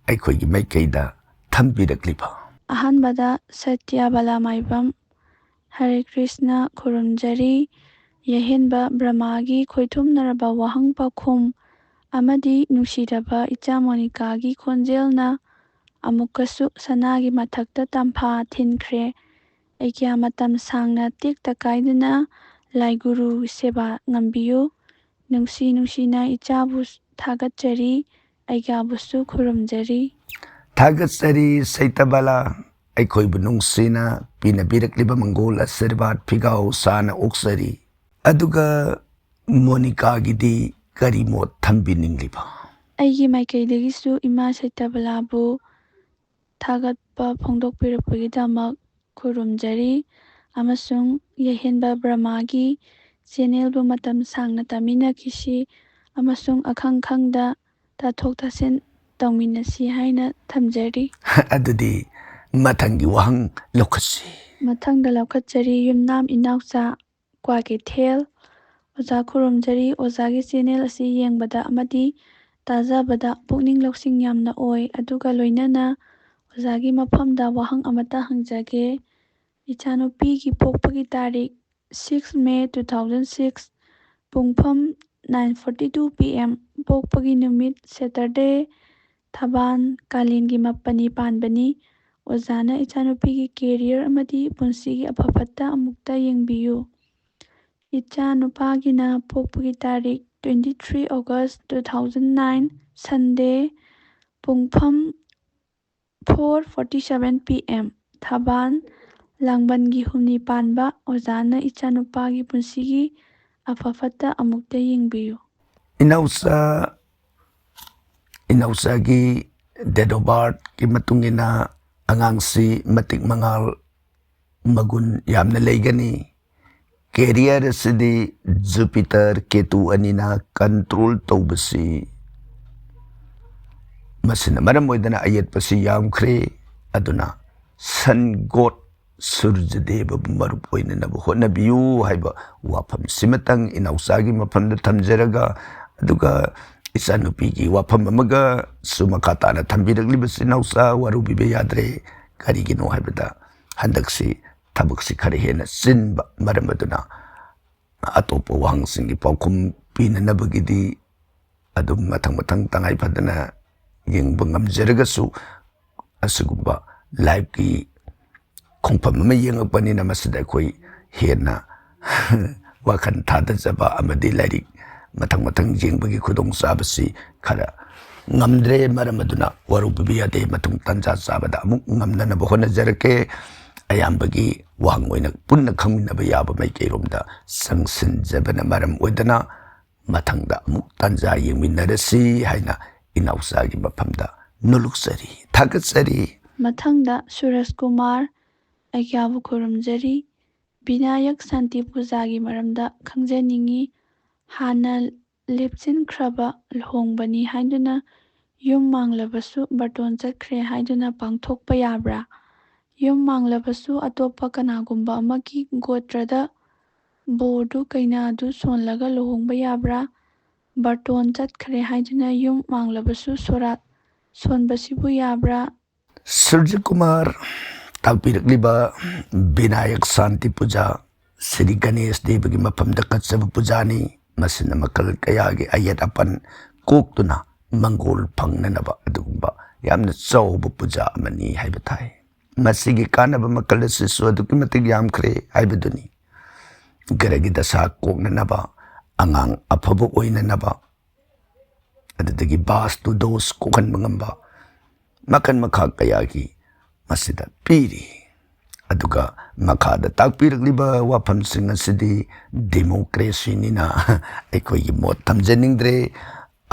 ꯑꯩꯈꯣꯏꯒꯤ ꯃꯥꯏꯀꯩꯗ ꯊꯝꯕꯤꯔꯛꯂꯤꯕ? ꯑꯍꯥꯟꯕꯗ ꯁꯇ꯭ꯌ ꯕꯂꯥꯃꯥꯏꯕꯝ, ꯍꯔꯦ ꯀ꯭ꯔꯤꯁꯅ ꯈꯨꯔꯨꯝꯖꯔꯤ꯫ ꯌꯥꯍꯦꯟꯕ ꯕ꯭ꯔꯍ꯭ꯃꯒꯤ ꯈꯣꯏꯊꯨꯝꯅꯔꯕ ꯋꯥꯍꯪ ꯄꯥꯎꯈꯨꯝ ꯑꯃꯗꯤ ꯅꯨꯡꯁꯤꯔꯕ ꯏꯆꯥ ꯃꯣꯅꯤꯀꯥꯒꯤ ꯈꯣꯟꯖꯦꯜꯅ ꯑꯃꯨꯛꯀꯁꯨ ꯁꯅꯥꯒꯤ ꯃꯊꯛꯇ ꯇꯝꯐꯥ ꯊꯤꯟꯈ꯭ꯔꯦ꯫ ꯑꯩꯒ꯭ꯌꯥ ꯃꯇꯝ ꯁꯥꯡꯅ ꯇꯦꯛꯇ ꯀꯥꯏꯗꯅ ꯂꯥꯏꯒꯨꯔꯨ ꯁꯦꯕꯥ ꯉꯝꯕꯤꯌꯨ꯫ ꯅꯨꯡꯁꯤꯅ ꯏꯆꯥꯕꯨ ꯊꯥꯒꯠꯆꯔꯤ, ꯑꯩꯒ꯭ꯌꯥꯕꯨꯁꯨ ꯈꯨꯔꯨꯝꯖꯔꯤ꯫ ꯊꯥꯒꯠꯆꯔꯤ ꯁꯩꯇꯕꯂꯥ, ꯑꯩꯈꯣꯏꯕꯨ ꯅꯨꯡꯁꯤꯅ ꯄꯤꯅꯕꯤꯔꯛꯂꯤꯕ ꯃꯪꯒꯣꯜ ꯑꯁꯤꯔꯕꯥꯗ ꯐꯤꯒꯥꯎ ꯁꯥꯅ ꯑꯣꯛꯆꯔꯤ꯫ ꯑꯗꯨꯒ ꯃꯣꯅꯤꯀꯥꯒꯤꯗꯤ ꯀꯔꯤ ꯃꯣꯠ ꯊꯝꯕꯤꯅꯤꯡꯂꯤꯕ? ꯑꯩꯒꯤ ꯃꯥꯏꯀꯩꯗꯒꯤꯁꯨ ꯏꯃꯥ ꯁꯩꯇꯕꯂꯥꯕꯨ ꯊꯥꯒꯠꯄ ꯐꯣꯡꯗꯣꯛꯄꯤꯔꯛꯄꯒꯤꯗꯃꯛ ꯈꯨꯔꯨꯝꯖꯔꯤ ꯑꯃꯁꯨꯡ ꯌꯥꯍꯦꯟꯕ ꯕ꯭ꯔꯍ꯭ꯃꯒꯤ ꯆꯦꯅꯦꯜꯕꯨ ꯃꯇꯝ ꯁꯥꯡꯅ ꯇꯥꯃꯤꯟꯅꯈꯤꯁꯤ ꯑꯃꯁꯨꯡ ꯑꯈꯪ-ꯈꯪꯗ ꯇꯥꯊꯣꯛ-ꯇꯥꯁꯤꯟ ꯇꯧꯃꯤꯟꯅꯁꯤ ꯍꯥꯏꯅ ꯊꯝꯖꯔꯤ꯫ ꯑꯗꯨꯗꯤ ꯃꯊꯪꯒꯤ ꯋꯥꯍꯪ ꯂꯧꯈꯠꯁꯤ꯫ ꯃꯊꯪꯗ ꯂꯧꯈꯠꯆꯔꯤ ꯌꯨꯝꯅꯥꯝ ꯏꯅꯥꯎꯆꯥ ꯀ꯭ꯋꯥꯀꯩꯊꯦꯜ꯫ ꯑꯣꯖꯥ ꯈꯨꯔꯨꯝꯖꯔꯤ, ꯑꯣꯖꯥꯒꯤ ꯆꯦꯅꯦꯜ ꯑꯁꯤ ꯌꯦꯡꯕꯗ ꯑꯃꯗꯤ ꯇꯥꯖꯕꯗ ꯄꯨꯛꯅꯤꯡ ꯂꯧꯁꯤꯡ ꯌꯥꯝꯅ ꯑꯣꯏ꯫ ꯑꯗꯨꯒ ꯂꯣꯏꯅꯅ ꯑꯣꯖꯥꯒꯤ ꯃꯐꯝꯗ ꯋꯥꯍꯪ ꯑꯃꯠꯇ ꯍꯪꯖꯒꯦ꯫ ꯏꯆꯥꯅꯨꯄꯤꯒꯤ ꯄꯣꯛꯄꯒꯤ ꯇꯥꯔꯤꯛ 6 ꯃꯦ 2006, ꯄꯨꯡꯐꯝ 9:42 PM, ꯄꯣꯛꯄꯒꯤ ꯅꯨꯃꯤꯠ ꯁꯦꯇꯔꯗꯦ, ꯊꯕꯥꯟ, ꯀꯥꯂꯦꯟꯒꯤ 8ꯅꯤ ꯄꯥꯟꯕꯅꯤ꯫ ꯑꯣꯖꯥꯅ ꯏꯆꯥꯅꯨꯄꯤꯒꯤ ꯀꯦꯔꯤꯌꯔ ꯑꯃꯗꯤ ꯄꯨꯟꯁꯤꯒꯤ ꯑꯐ-ꯐꯠꯇ ꯑꯃꯨꯛꯇ ꯌꯦꯡꯕꯤꯌꯨ꯫ ꯏꯆꯥ ꯅꯨꯄꯥꯒꯤꯅ ꯄꯣꯛꯄꯒꯤ ꯇꯥꯔꯤꯛ 23 ꯑꯣꯒꯁꯠ 2009, ꯁꯟꯗꯦ, ꯄꯨꯡꯐꯝ 4:47 PM, ꯊꯕꯥꯟ, ꯂꯥꯡꯕꯟꯒꯤ 8ꯅꯤ ꯄꯥꯟꯕ꯫ ꯑꯣꯖꯥꯅ ꯏꯆꯥꯅꯨꯄꯥꯒꯤ ꯄꯨꯟꯁꯤꯒꯤ ꯑꯐ-ꯐꯠꯇ ꯑꯃꯨꯛꯇ ꯌꯦꯡꯕꯤꯌꯨ꯫ ꯏꯅꯥꯎꯆꯥꯒꯤ ꯗꯦꯠ ꯑꯣꯐ ꯕꯥꯔꯊꯀꯤ ꯃꯇꯨꯡ ꯏꯟꯅ ꯑꯉꯥꯡꯁꯤ ꯃꯇꯤꯛ ꯃꯉꯥꯜ ꯃꯒꯨꯟ ꯌꯥꯝꯅ ꯂꯩꯒꯅꯤ꯫ ꯀꯦꯔꯤꯌꯔ ꯑꯁꯤꯗꯤ ꯖꯨꯄꯤꯇꯔ ꯀꯦꯇꯨ ꯑꯅꯤꯅ ꯀꯟꯇ꯭ꯔꯣꯜ ꯇꯧꯕꯁꯤ ꯃꯁꯤꯅ ꯃꯔꯝ ꯑꯣꯏꯗꯨꯅ ꯑꯌꯦꯠꯄꯁꯤ ꯌꯥꯝꯈ꯭ꯔꯦ꯫ ꯑꯗꯨꯅ ꯁꯟ ꯒꯣꯗ ꯁꯨꯔꯖꯗꯦꯕꯕꯨ ꯃꯔꯨꯞ ꯑꯣꯏꯅꯅꯕ ꯍꯣꯠꯅꯕꯤꯌꯨ ꯍꯥꯏꯕ ꯋꯥꯐꯝꯁꯤꯃꯇꯪ ꯏꯅꯥꯎꯆꯥꯒꯤ ꯃꯐꯝꯗ ꯊꯝꯖꯔꯒ, ꯑꯗꯨꯒ ꯏꯆꯥꯅꯨꯄꯤꯒꯤ ꯋꯥꯐꯝ ꯑꯃꯒꯁꯨ ꯃꯈꯥ ꯇꯥꯅ ꯊꯝꯕꯤꯔꯛꯂꯤꯕꯁꯤ ꯏꯅꯥꯎꯆꯥ ꯋꯥꯔꯧꯕꯤꯕ ꯌꯥꯗ꯭ꯔꯦ꯫ ꯀꯔꯤꯒꯤꯅꯣ ꯍꯥꯏꯕꯗ ꯍꯟꯗꯛꯁꯤ ꯊꯕꯛꯁꯤ ꯈꯔ ꯍꯦꯟꯅ ꯆꯤꯟꯕ ꯃꯔꯝ ꯑꯗꯨꯅ ꯑꯇꯣꯞꯄ ꯋꯥꯍꯪꯁꯤꯡꯒꯤ ꯄꯥꯎꯈꯨꯝ ꯄꯤꯅꯅꯕꯒꯤꯗꯤ ꯑꯗꯨꯝ ꯃꯊꯪ ꯇꯉꯥꯏ ꯐꯗꯅ ꯌꯦꯡꯕ ꯉꯝꯖꯔꯒꯁꯨ ꯑꯁꯤꯒꯨꯝꯕ ꯂꯥꯏꯚꯀꯤ ꯈꯣꯡꯐꯝ ꯑꯃ ꯌꯦꯡꯉꯛꯄꯅꯤꯅ ꯃꯁꯤꯗ ꯑꯩꯈꯣꯏ ꯍꯦꯟꯅ ꯋꯥꯈꯜ ꯊꯥꯗꯖꯕ ꯑꯃꯗꯤ ꯂꯥꯏꯔꯤꯛ ꯃꯊꯪ ꯌꯦꯡꯕꯒꯤ ꯈꯨꯗꯣꯡꯆꯥꯕꯁꯤ ꯈꯔ ꯉꯝꯗ꯭ꯔꯦ꯫ ꯃꯔꯝ ꯑꯗꯨꯅ ꯋꯥꯔꯧꯕꯤꯕ ꯌꯥꯗꯦ, ꯃꯇꯨꯡ ꯇꯥꯟꯖꯥ ꯆꯥꯕꯗ ꯑꯃꯨꯛ ꯉꯝꯅꯅꯕ ꯍꯣꯠꯅꯖꯔꯛꯀꯦ꯫ ꯑꯌꯥꯝꯕꯒꯤ ꯋꯥꯍꯪ ꯑꯣꯏꯅ ꯄꯨꯟꯅ ꯈꯪꯃꯤꯟꯅꯕ ꯌꯥꯕ ꯃꯥꯏꯀꯩꯔꯣꯝꯗ ꯆꯪꯁꯤꯟꯖꯕꯅ ꯃꯔꯝ ꯑꯣꯏꯗꯨꯅ ꯃꯊꯪꯗ ꯑꯃꯨꯛ ꯇꯥꯟꯖꯥ ꯌꯦꯡꯃꯤꯟꯅꯔꯁꯤ ꯍꯥꯏꯅ ꯏꯅꯥꯎꯆꯥꯒꯤ ꯃꯐꯝꯗ ꯅꯣꯂꯨꯛꯆꯔꯤ, ꯊꯥꯒꯠꯆꯔꯤ꯫ ꯃꯊꯪꯗ ꯁꯨꯔꯖ ꯀꯨꯃꯥꯔ, ꯑꯩꯒ꯭ꯌꯥꯕꯨ ꯈꯨꯔꯨꯝꯖꯔꯤ꯫ ꯕꯤꯅꯥꯌꯛ ꯁꯥꯟꯇꯤ ꯄꯨꯖꯥꯒꯤ ꯃꯔꯝꯗ ꯈꯪꯖꯅꯤꯡꯉꯤ꯫ ꯍꯥꯟꯅ ꯂꯦꯞꯆꯤꯟꯈ꯭ꯔꯕ ꯂꯨꯍꯣꯡꯕꯅꯤ ꯍꯥꯏꯗꯨꯅ ꯌꯨꯝ ꯃꯥꯡꯂꯕꯁꯨ ꯕꯥꯔꯇꯣꯟ ꯆꯠꯈ꯭ꯔꯦ ꯍꯥꯏꯗꯨꯅ ꯄꯥꯡꯊꯣꯛꯄ ꯌꯥꯕ꯭ꯔꯥ? ꯌꯨꯝ ꯃꯥꯡꯂꯕꯁꯨ ꯑꯇꯣꯞꯄ ꯀꯅꯥꯒꯨꯝꯕ ꯑꯃꯒꯤ ꯒꯣꯇ꯭ꯔꯗ ꯕꯣꯔꯗꯨ ꯀꯩꯅꯥꯗꯨ ꯁꯣꯜꯂꯒ ꯂꯨꯍꯣꯡꯕ ꯌꯥꯕ꯭ꯔꯥ? ꯕꯥꯔꯇꯣꯟ ꯆꯠꯈ꯭ꯔꯦ ꯍꯥꯏꯗꯨꯅ ꯌꯨꯝ ꯃꯥꯡꯂꯕꯁꯨ ꯁꯣꯔꯥꯠ ꯁꯣꯟꯕꯁꯤꯕꯨ ꯌꯥꯕ꯭ꯔꯥ? ꯁꯨꯔꯖ ꯀꯨꯃꯥꯔ ꯇꯥꯛꯄꯤꯔꯛꯂꯤꯕ ꯕꯤꯅꯥꯌꯛ ꯁꯥꯟꯇꯤ ꯄꯨꯖꯥ ꯁ꯭ꯔꯤ ꯒꯅꯦꯁ ꯗꯦꯕꯒꯤ ꯃꯐꯝꯗ ꯀꯠꯆꯕ ꯄꯨꯖꯥꯅꯤ꯫ ꯃꯁꯤꯅ ꯃꯈꯜ ꯀꯌꯥꯒꯤ ꯑꯌꯦꯠ ꯑꯄꯟ ꯀꯣꯛꯇꯨꯅ ꯃꯪꯒꯣꯜ ꯐꯪꯅꯅꯕ ꯑꯗꯨꯒꯨꯝꯕ ꯌꯥꯝꯅ ꯆꯥꯎꯕ ꯄꯨꯖꯥ ꯑꯃꯅꯤ ꯍꯥꯏꯕ ꯇꯥꯏ ꯃꯁꯤꯒꯤ ꯀꯥꯟꯅꯕ ꯃꯈꯜ ꯑꯁꯤꯁꯨ ꯑꯗꯨꯛꯀꯤ ꯃꯇꯤꯛ ꯌꯥꯝꯈ꯭ꯔꯦ ꯍꯥꯏꯕꯗꯨꯅꯤ ꯒ꯭ꯔꯍꯒꯤ ꯗꯁꯥ ꯀꯣꯛꯅꯅꯕ ꯑꯉꯥꯡ ꯑꯐꯕ ꯑꯣꯏꯅꯅꯕ ꯑꯗꯨꯗꯒꯤ ꯕꯥꯁꯇꯨ ꯗꯣꯁ ꯀꯣꯛꯍꯟꯕ ꯉꯝꯕ ꯃꯈꯜ ꯃꯈꯥ ꯀꯌꯥꯒꯤ ꯃꯁꯤꯗ ꯄꯤꯔꯤ ꯑꯗꯨꯒ ꯃꯈꯥꯗ ꯇꯥꯛꯄꯤꯔꯛꯂꯤꯕ ꯋꯥꯐꯝꯁꯤꯡ ꯑꯁꯤꯗꯤ ꯗꯦꯃꯣꯀ꯭ꯔꯦꯁꯤꯅꯤꯅ ꯑꯩꯈꯣꯏꯒꯤ ꯃꯣꯠ ꯊꯝꯖꯅꯤꯡꯗ꯭ꯔꯦ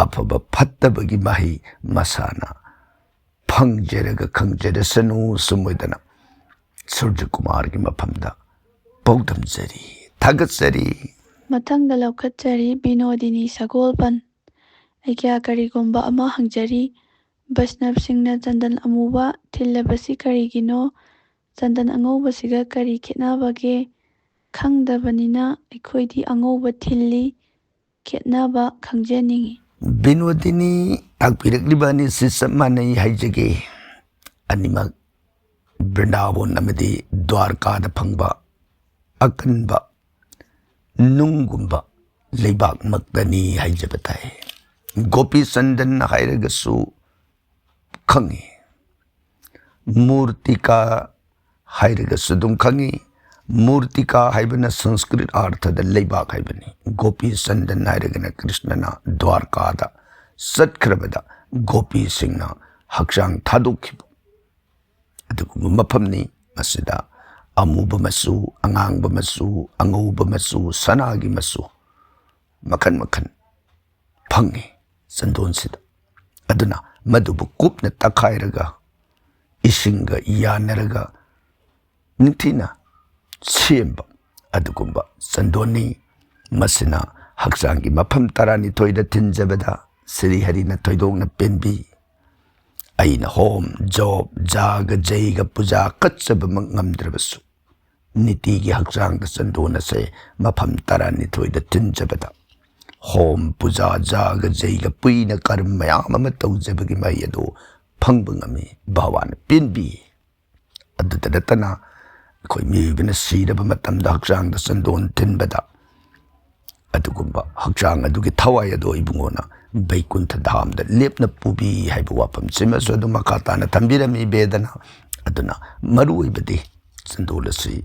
ꯑꯐꯕ ꯐꯠꯇꯕꯒꯤ ꯃꯍꯩ ꯃꯁꯥꯅ ꯐꯪꯖꯔꯒ ꯈꯪꯖꯔꯁꯅꯨ ꯁꯨꯝ ꯑꯣꯏꯗꯅ ꯁꯨꯔꯖꯀꯨꯃꯥꯔꯒꯤ ꯃꯐꯝꯗ ꯄꯥꯎꯗꯝꯖꯔꯤ ꯊꯥꯒꯠꯆꯔꯤ ꯃꯊꯪꯗ ꯂꯧꯈꯠꯆꯔꯤ ꯕꯤꯅꯣꯗꯤꯅꯤ ꯁꯒꯣꯜꯕꯟ ꯑꯩꯒ꯭ꯌꯥ ꯀꯔꯤꯒꯨꯝꯕ ꯑꯃ ꯍꯪꯖꯔꯤ ꯕꯩꯁꯅꯕꯁꯤꯡꯅ ꯆꯟꯗꯟ ꯑꯃꯨꯕ ꯊꯤꯜꯂꯕꯁꯤ ꯀꯔꯤꯒꯤꯅꯣ ꯆꯟꯗꯟ ꯑꯉꯧꯕꯁꯤꯒ ꯀꯔꯤ ꯈꯦꯠꯅꯕꯒꯦ ꯈꯪꯗꯕꯅꯤꯅ ꯑꯩꯈꯣꯏꯗꯤ ꯑꯉꯧꯕ ꯊꯤꯜꯂꯤ ꯈꯦꯠꯅꯕ ꯈꯪꯖꯅꯤꯡꯏ ꯕꯤꯅꯣꯗꯤꯅꯤ ꯇꯥꯛꯄꯤꯔꯛꯂꯤꯕ ꯑꯅꯤꯁꯤ ꯆꯞ ꯃꯥꯟꯅꯩ ꯍꯥꯏꯖꯒꯦ ꯑꯅꯤꯃꯛ ꯕ꯭ꯔꯤꯟꯗꯥꯕꯣꯟ ꯑꯃꯗꯤ ꯗ꯭ꯋꯥꯔꯀꯥꯗ ꯐꯪꯕ ꯑꯀꯟꯕ ꯅꯨꯡꯒꯨꯝꯕ ꯂꯩꯕꯥꯛꯃꯛꯇꯅꯤ ꯍꯥꯏꯖꯕ ꯇꯥꯏ ꯒꯣꯄꯤ ꯆꯟꯗꯟ ꯍꯥꯏꯔꯒꯁꯨ ꯈꯪꯉꯤ ꯃꯨꯔꯇꯤꯀꯥ ꯍꯥꯏꯔꯒꯁꯨ ꯑꯗꯨꯝ ꯈꯪꯉꯤ ꯃꯨꯔꯇꯤꯀꯥ ꯍꯥꯏꯕꯅ ꯁꯪꯁꯀ꯭ꯔꯤꯠ ꯑꯥꯔꯊꯗ ꯂꯩꯕꯥꯛ ꯍꯥꯏꯕꯅꯤ ꯒꯣꯄꯤ ꯆꯟꯗꯟ ꯍꯥꯏꯔꯒꯅ ꯀ꯭ꯔꯤꯁꯅꯅ ꯗ꯭ꯋꯥꯔꯀꯥꯗ ꯆꯠꯈ꯭ꯔꯕꯗ ꯒꯣꯄꯤꯁꯤꯡꯅ ꯍꯛꯆꯥꯡ ꯊꯥꯗꯣꯛꯈꯤꯕ ꯑꯗꯨꯒꯨꯝꯕ ꯃꯐꯝꯅꯤ ꯃꯁꯤꯗ ꯑꯃꯨꯕ ꯃꯆꯨ ꯑꯉꯥꯡꯕ ꯃꯆꯨ ꯑꯉꯧꯕ ꯃꯆꯨ ꯁꯅꯥꯒꯤ ꯃꯆꯨ ꯃꯈꯟ ꯃꯈꯟ ꯐꯪꯉꯤ ꯆꯟꯗꯣꯟꯁꯤꯗ ꯑꯗꯨꯅ ꯃꯗꯨꯕꯨ ꯀꯨꯞꯅ ꯇꯛꯈꯥꯏꯔꯒ ꯏꯁꯤꯡꯒ ꯌꯥꯟꯅꯔꯒ ꯅꯤꯡꯊꯤꯅ ꯁꯦꯝꯕ ꯑꯗꯨꯒꯨꯝꯕ ꯆꯟꯗꯣꯟꯅꯤ ꯃꯁꯤꯅ ꯍꯛꯆꯥꯡꯒꯤ ꯃꯐꯝ 12ꯗ ꯊꯤꯟꯖꯕꯗ ꯁ꯭ꯔꯤꯍꯔꯤꯅ ꯊꯣꯏꯗꯣꯛꯅ ꯄꯦꯟꯕꯤ ꯑꯩꯅ ꯍꯣꯝ ꯖꯣꯞ ꯖꯥꯒ ꯖꯩꯒ ꯄꯨꯖꯥ ꯀꯠꯆꯕꯃꯛ ꯉꯝꯗ꯭ꯔꯕꯁꯨ ꯅꯤꯇꯤꯒꯤ ꯍꯛꯆꯥꯡꯗ ꯆꯟꯗꯣꯟ ꯑꯁꯦ ꯃꯐꯝ 12ꯗ ꯊꯤꯟꯖꯕꯗ ꯍꯣꯝ ꯄꯨꯖꯥ ꯖꯥꯒ ꯖꯩꯒ ꯄꯨꯏꯅ ꯀꯔꯝ ꯃꯌꯥꯝ ꯑꯃ ꯇꯧꯖꯕꯒꯤ ꯃꯍꯩ ꯑꯗꯨ ꯐꯪꯕ ꯉꯝꯃꯤ ꯚꯒꯋꯥꯟꯅ ꯄꯦꯟꯕꯤ ꯑꯗꯨꯗ ꯅꯠꯇꯅ ꯑꯩꯈꯣꯏ ꯃꯤꯑꯣꯏꯕꯅ ꯁꯤꯔꯕ ꯃꯇꯝꯗ ꯍꯛꯆꯥꯡꯗ ꯆꯟꯗꯣꯟ ꯊꯤꯟꯕꯗ ꯑꯗꯨꯒꯨꯝꯕ ꯍꯛꯆꯥꯡ ꯑꯗꯨꯒꯤ ꯊꯋꯥꯏ ꯑꯗꯣ ꯏꯕꯨꯡꯉꯣꯅ ꯕꯩꯀꯨꯟꯊ ꯙꯥꯝꯗ ꯂꯦꯞꯅ ꯄꯨꯕꯤ ꯍꯥꯏꯕ ꯋꯥꯐꯝꯁꯤꯃꯁꯨ ꯑꯗꯨꯝ ꯃꯈꯥ ꯇꯥꯅ ꯊꯝꯕꯤꯔꯝꯃꯤ ꯕꯦꯗꯅ ꯑꯗꯨꯅ ꯃꯔꯨꯑꯣꯏꯕꯗꯤ ꯆꯟꯗꯣꯟ ꯑꯁꯤ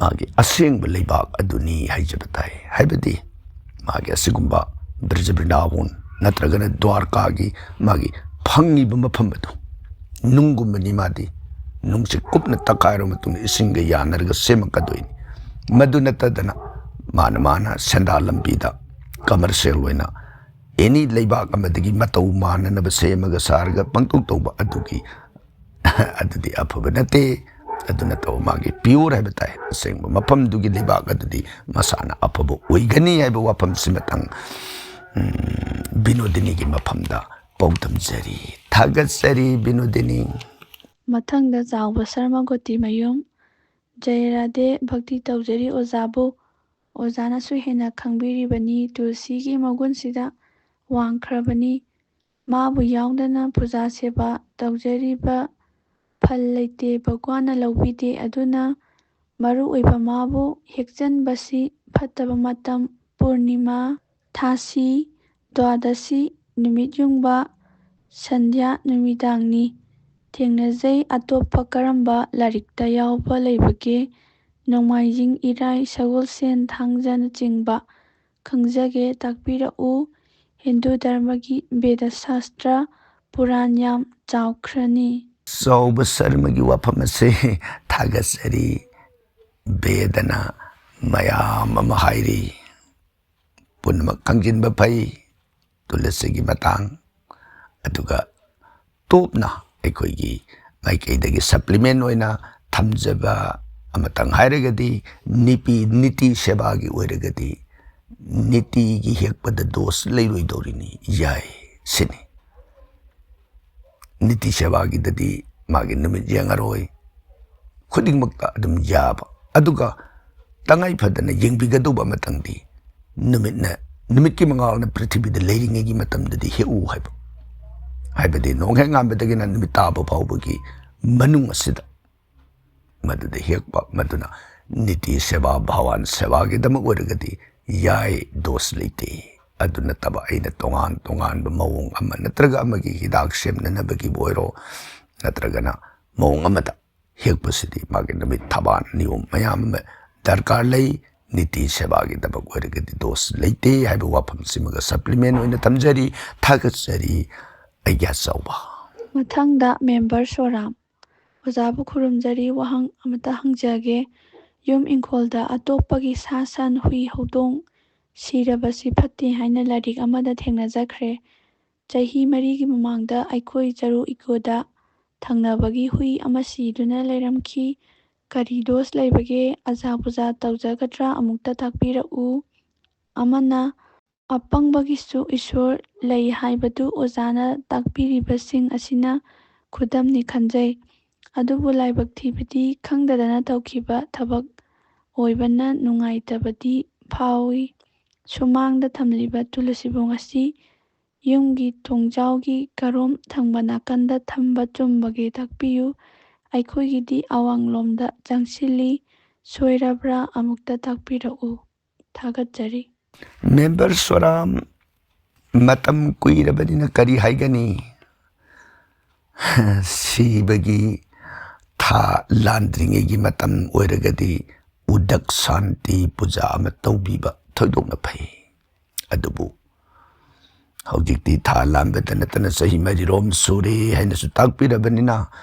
ꯃꯥꯒꯤ ꯑꯁꯦꯡꯕ ꯂꯩꯕꯥꯛ ꯑꯗꯨꯅꯤ ꯍꯥꯏꯖꯕ ꯇꯥꯏ ꯍꯥꯏꯕꯗꯤ ꯃꯥꯒꯤ ꯑꯁꯤꯒꯨꯝꯕ ꯕ꯭ꯔꯖ ꯕ꯭ꯔꯤꯟꯗꯥꯕꯣꯟ ꯅꯠꯇ꯭ꯔꯒꯅ ꯗ꯭ꯋꯥꯔꯀꯥꯒꯤ ꯃꯥꯒꯤ ꯐꯪꯉꯤꯕ ꯃꯐꯝ ꯑꯗꯨ ꯅꯨꯡꯒꯨꯝꯕꯅꯤ ꯃꯥꯗꯤ ꯅꯨꯡꯁꯤ ꯀꯨꯞꯅ ꯇꯛꯈꯥꯏꯔꯕ ꯃꯇꯨꯡꯗ ꯏꯁꯤꯡꯒ ꯌꯥꯟꯅꯔꯒ ꯁꯦꯝꯃꯛꯀꯗꯣꯏꯅꯤ ꯃꯗꯨ ꯅꯠꯇꯗꯅ ꯃꯥꯅ ꯁꯦꯟꯗꯥꯟ ꯂꯝꯕꯤꯗ ꯀꯃꯔꯁꯤꯌꯦꯜ ꯑꯣꯏꯅ ꯑꯦꯅꯤ ꯂꯩꯕꯥꯛ ꯑꯃꯗꯒꯤ ꯃꯇꯧ ꯃꯥꯟꯅꯅꯕ ꯁꯦꯝꯃꯒ ꯁꯥꯔꯒ ꯄꯪꯇꯧ ꯇꯧꯕ ꯑꯗꯨꯗꯤ ꯑꯐꯕ ꯅꯠꯇꯦ ꯑꯗꯨ ꯅꯠꯇꯕ ꯃꯥꯒꯤ ꯄꯤꯌꯣꯔ ꯍꯥꯏꯕ ꯇꯥꯏ ꯑꯁꯦꯡꯕ ꯃꯐꯝꯗꯨꯒꯤ ꯂꯩꯕꯥꯛ ꯑꯗꯨꯗꯤ ꯃꯁꯥꯅ ꯑꯐꯕ ꯑꯣꯏꯒꯅꯤ ꯍꯥꯏꯕ ꯋꯥꯐꯝꯁꯤꯃꯇꯪ ꯕꯤꯅꯣꯗꯤꯅꯤꯒꯤ ꯃꯐꯝꯗ ꯄꯥꯎꯗꯝꯖꯔꯤ ꯊꯥꯒꯠꯆꯔꯤ ꯕꯤꯅꯣꯗꯤꯅꯤ ꯃꯊꯪꯗ ꯆꯥꯎꯕ ꯁꯔꯃ ꯒꯣꯇꯤꯃꯌꯨꯝ ꯖꯌꯔꯥꯗꯦ ꯚꯛꯇꯤ ꯇꯧꯖꯔꯤ ꯑꯣꯖꯥꯕꯨ ꯑꯣꯖꯥꯅꯁꯨ ꯍꯦꯟꯅ ꯈꯪꯕꯤꯔꯤꯕꯅꯤ ꯇꯨꯜꯁꯤꯒꯤ ꯃꯒꯨꯟꯁꯤꯗ ꯋꯥꯡꯈ꯭ꯔꯕꯅꯤ ꯃꯥꯕꯨ ꯌꯥꯎꯗꯅ ꯄꯨꯖꯥ ꯁꯦꯕꯥ ꯇꯧꯖꯔꯤꯕ ꯐꯜ ꯂꯩꯇꯦ ꯚꯒꯋꯥꯟꯅ ꯂꯧꯕꯤꯗꯦ ꯑꯗꯨꯅ ꯃꯔꯨ ꯑꯣꯏꯕ ꯃꯥꯕꯨ ꯍꯦꯛꯆꯟꯕꯁꯤ ꯐꯠꯇꯕ ꯃꯇꯝ ꯄꯨꯔꯅꯤꯃꯥ ꯊꯥꯁꯤ ꯗ꯭ꯋꯥꯗꯁꯤ ꯅꯨꯃꯤꯠ ꯌꯨꯡꯕ ꯁꯟꯙ꯭ꯌꯥ ꯅꯨꯃꯤꯗꯥꯡꯅꯤ ꯊꯦꯡꯅꯖꯩ ꯑꯇꯣꯞꯄ ꯀꯔꯝꯕ ꯂꯥꯏꯔꯤꯛꯇ ꯌꯥꯎꯕ ꯂꯩꯕꯒꯦ ꯅꯣꯡꯃꯥꯏꯖꯤꯡ ꯏꯔꯥꯏ ꯁꯒꯣꯜꯁꯦꯟ ꯊꯥꯡꯖꯅꯆꯤꯡꯕ ꯈꯪꯖꯒꯦ ꯇꯥꯛꯄꯤꯔꯛꯎ ꯍꯤꯟꯗꯨ ꯙꯔꯃꯒꯤ ꯕꯦꯗ ꯁꯥꯁꯇ꯭ꯔ ꯄꯨꯔꯥꯟ ꯌꯥꯝ ꯆꯥꯎꯈ꯭ꯔꯅꯤ ꯆꯥꯎꯕ ꯁꯔꯃꯒꯤ ꯋꯥꯐꯝ ꯑꯁꯤ ꯊꯥꯒꯠꯆꯔꯤ ꯕꯦꯗꯅ ꯃꯌꯥꯝ ꯑꯃ ꯍꯥꯏꯔꯤ ꯄꯨꯝꯅꯃꯛ ꯈꯪꯖꯤꯟꯕ ꯐꯩ ꯇꯨꯂꯁꯤꯒꯤ ꯃꯇꯥꯡ ꯑꯗꯨꯒ ꯇꯣꯞꯅ ꯑꯩꯈꯣꯏꯒꯤ ꯃꯥꯏꯀꯩꯗꯒꯤ ꯁꯄ꯭ꯂꯤꯃꯦꯟ ꯑꯣꯏꯅ ꯊꯝꯖꯕ ꯑꯃꯇꯪ ꯍꯥꯏꯔꯒꯗꯤ ꯅꯤꯇꯤ ꯁꯦꯕꯥꯒꯤ ꯑꯣꯏꯔꯒꯗꯤ ꯅꯤꯇꯤꯒꯤ ꯍꯦꯛꯄꯗ ꯗꯣꯁ ꯂꯩꯔꯣꯏꯗꯧꯔꯤꯅꯤ ꯌꯥꯏ ꯁꯤꯅꯤ ꯅꯤꯇꯤ ꯁꯦꯕꯥꯒꯤꯗꯗꯤ ꯃꯥꯒꯤ ꯅꯨꯃꯤꯠ ꯌꯦꯡꯉꯔꯣꯏ ꯈꯨꯗꯤꯡꯃꯛꯇ ꯑꯗꯨꯝ ꯌꯥꯕ ꯑꯗꯨꯒ ꯇꯉꯥꯏ ꯐꯗꯅ ꯌꯦꯡꯕꯤꯒꯗꯧꯕ ꯑꯃꯇꯪꯗꯤ ꯅꯨꯃꯤꯠꯀꯤ ꯃꯉꯥꯜꯅ ꯄ꯭ꯔꯤꯊꯤꯕꯤꯗ ꯂꯩꯔꯤꯉꯩꯒꯤ ꯃꯇꯝꯗꯗꯤ ꯍꯦꯛꯎ ꯍꯥꯏꯕꯗꯤ ꯅꯣꯡꯍꯦꯛ ꯉꯥꯟꯕꯗꯒꯤꯅ ꯅꯨꯃꯤꯠ ꯇꯥꯕ ꯐꯥꯎꯕꯒꯤ ꯃꯅꯨꯡ ꯑꯁꯤꯗ ꯃꯗꯨꯗ ꯍꯦꯛꯄ ꯃꯗꯨꯅ ꯅꯤꯇꯤ ꯁꯦꯕꯥ ꯚꯒꯋꯥꯟ ꯁꯦꯕꯥꯒꯤꯗꯃꯛ ꯑꯣꯏꯔꯒꯗꯤ ꯌꯥꯏ ꯗꯣꯁ ꯂꯩꯇꯦ ꯑꯗꯨ ꯅꯠꯇꯕ ꯑꯩꯅ ꯇꯣꯉꯥꯟꯕ ꯃꯑꯣꯡ ꯑꯃ ꯅꯠꯇ꯭ꯔꯒ ꯑꯃꯒꯤ ꯍꯤꯗꯥꯛ ꯁꯦꯝꯅꯅꯕꯒꯤꯕꯨ ꯑꯣꯏꯔꯣ ꯅꯠꯇ꯭ꯔꯒꯅ ꯃꯑꯣꯡ ꯑꯃꯗ ꯍꯦꯛꯄꯁꯤꯗꯤ ꯃꯥꯒꯤ ꯅꯨꯃꯤꯠ ꯊꯕꯥꯟ ꯅꯤꯌꯣꯝ ꯃꯌꯥꯝ ꯑꯃ ꯗꯔꯀꯥꯔ ꯂꯩ ꯅꯤꯇꯤ ꯁꯦꯕꯥꯒꯤꯗꯃꯛ ꯑꯣꯏꯔꯒꯗꯤ ꯗꯣꯁ ꯂꯩꯇꯦ ꯍꯥꯏꯕ ꯋꯥꯐꯝꯁꯤꯃꯒ ꯁꯄ꯭ꯂꯤꯃꯦꯟ ꯑꯣꯏꯅ ꯊꯝꯖꯔꯤ ꯊꯥꯒꯠꯆꯔꯤ ꯑꯩꯒꯤ ꯑꯆꯧꯕ ꯃꯊꯪꯗ ꯃꯦꯝꯕꯔ ꯁꯣꯔꯥꯝ: ꯑꯣꯖꯥꯕꯨ ꯈꯨꯔꯨꯝꯖꯔꯤ, ꯋꯥꯍꯪ ꯑꯃꯇ ꯍꯪꯖꯒꯦ꯫ ꯌꯨꯝ ꯏꯪꯈꯣꯜꯗ ꯑꯇꯣꯞꯄꯒꯤ ꯁꯥ ꯁꯟ, ꯍꯨꯏ ꯍꯧꯗꯣꯡ ꯁꯤꯔꯕꯁꯤ ꯐꯠꯇꯦ ꯍꯥꯏꯅ ꯂꯥꯏꯔꯤꯛ ꯑꯃꯗ ꯊꯦꯡꯅꯖꯈ꯭ꯔꯦ꯫ ꯆꯍꯤ 4ꯒꯤ ꯃꯃꯥꯡꯗ ꯑꯩꯈꯣꯏ ꯆꯔꯨ ꯏꯀꯣꯗ ꯊꯪꯅꯕꯒꯤ ꯍꯨꯏ ꯑꯃ ꯁꯤꯗꯨꯅ ꯂꯩꯔꯝꯈꯤ꯫ ꯀꯔꯤ ꯗꯣꯁ ꯂꯩꯕꯒꯦ? ꯑꯖꯥ ꯄꯨꯖꯥ ꯇꯧꯖꯒꯗ꯭ꯔꯥ ꯑꯃꯨꯛꯇ ꯇꯥꯛꯄꯤꯔꯛꯎ꯫ ꯑꯃꯅ, ꯑꯄꯪꯕꯒꯤꯁꯨ ꯏꯁꯣꯔ ꯂꯩ ꯍꯥꯏꯕꯗꯨ ꯑꯣꯖꯥꯅ ꯇꯥꯛꯄꯤꯔꯤꯕꯁꯤꯡ ꯑꯁꯤꯅ ꯈꯨꯗꯝꯅꯤ ꯈꯟꯖꯩ꯫ ꯑꯗꯨꯕꯨ ꯂꯥꯏꯕꯛ ꯊꯤꯕꯗꯤ ꯈꯪꯗꯗꯅ ꯇꯧꯈꯤꯕ ꯊꯕꯛ ꯑꯣꯏꯕꯅ ꯅꯨꯡꯉꯥꯏꯇꯕꯗꯤ ꯐꯥꯎꯏ꯫ ꯁꯨꯃꯥꯡꯗ ꯊꯝꯂꯤꯕ ꯇꯨꯂꯁꯤꯕꯣꯡ ꯑꯁꯤ ꯌꯨꯝꯒꯤ ꯊꯣꯡꯖꯥꯎꯒꯤ ꯀꯔꯣꯝ ꯊꯪꯕ ꯅꯥꯀꯟꯗ ꯊꯝꯕ ꯆꯨꯝꯕꯒꯦ ꯇꯥꯛꯄꯤꯌꯨ꯫ ꯑꯩꯈꯣꯏꯒꯤꯗꯤ ꯑꯋꯥꯡꯂꯣꯝꯗ ꯆꯪꯁꯤꯜꯂꯤ꯫ ꯁꯣꯏꯔꯕ꯭ꯔꯥ ꯑꯃꯨꯛꯇ ꯇꯥꯛꯄꯤꯔꯛꯎ꯫ ꯊꯥꯒꯠꯆꯔꯤ꯫ ꯃꯦꯝꯕꯔ ꯁꯣꯔꯥꯝ, ꯃꯇꯝ ꯀꯨꯏꯔꯕꯅꯤꯅ ꯀꯔꯤ ꯍꯥꯏꯒꯅꯤ? ꯁꯤꯕꯒꯤ ꯊꯥ ꯂꯥꯟꯗ꯭ꯔꯤꯉꯩꯒꯤ ꯃꯇꯝ ꯑꯣꯏꯔꯒꯗꯤ ꯎꯗꯛ ꯁꯥꯟꯇꯤ ꯄꯨꯖꯥ ꯑꯃ ꯇꯧꯕꯤꯕ ꯊꯣꯏꯗꯣꯛꯅ ꯐꯩ꯫ ꯑꯗꯨꯕꯨ ꯍꯧꯖꯤꯛꯇꯤ ꯊꯥ ꯂꯥꯟꯕꯇ ꯅꯠꯇꯅ ꯆꯍꯤ 4ꯔꯣꯝ ꯁꯨꯔꯦ ꯍꯥꯏꯅꯁꯨ ꯇꯥꯛꯄꯤꯔꯕꯅꯤꯅ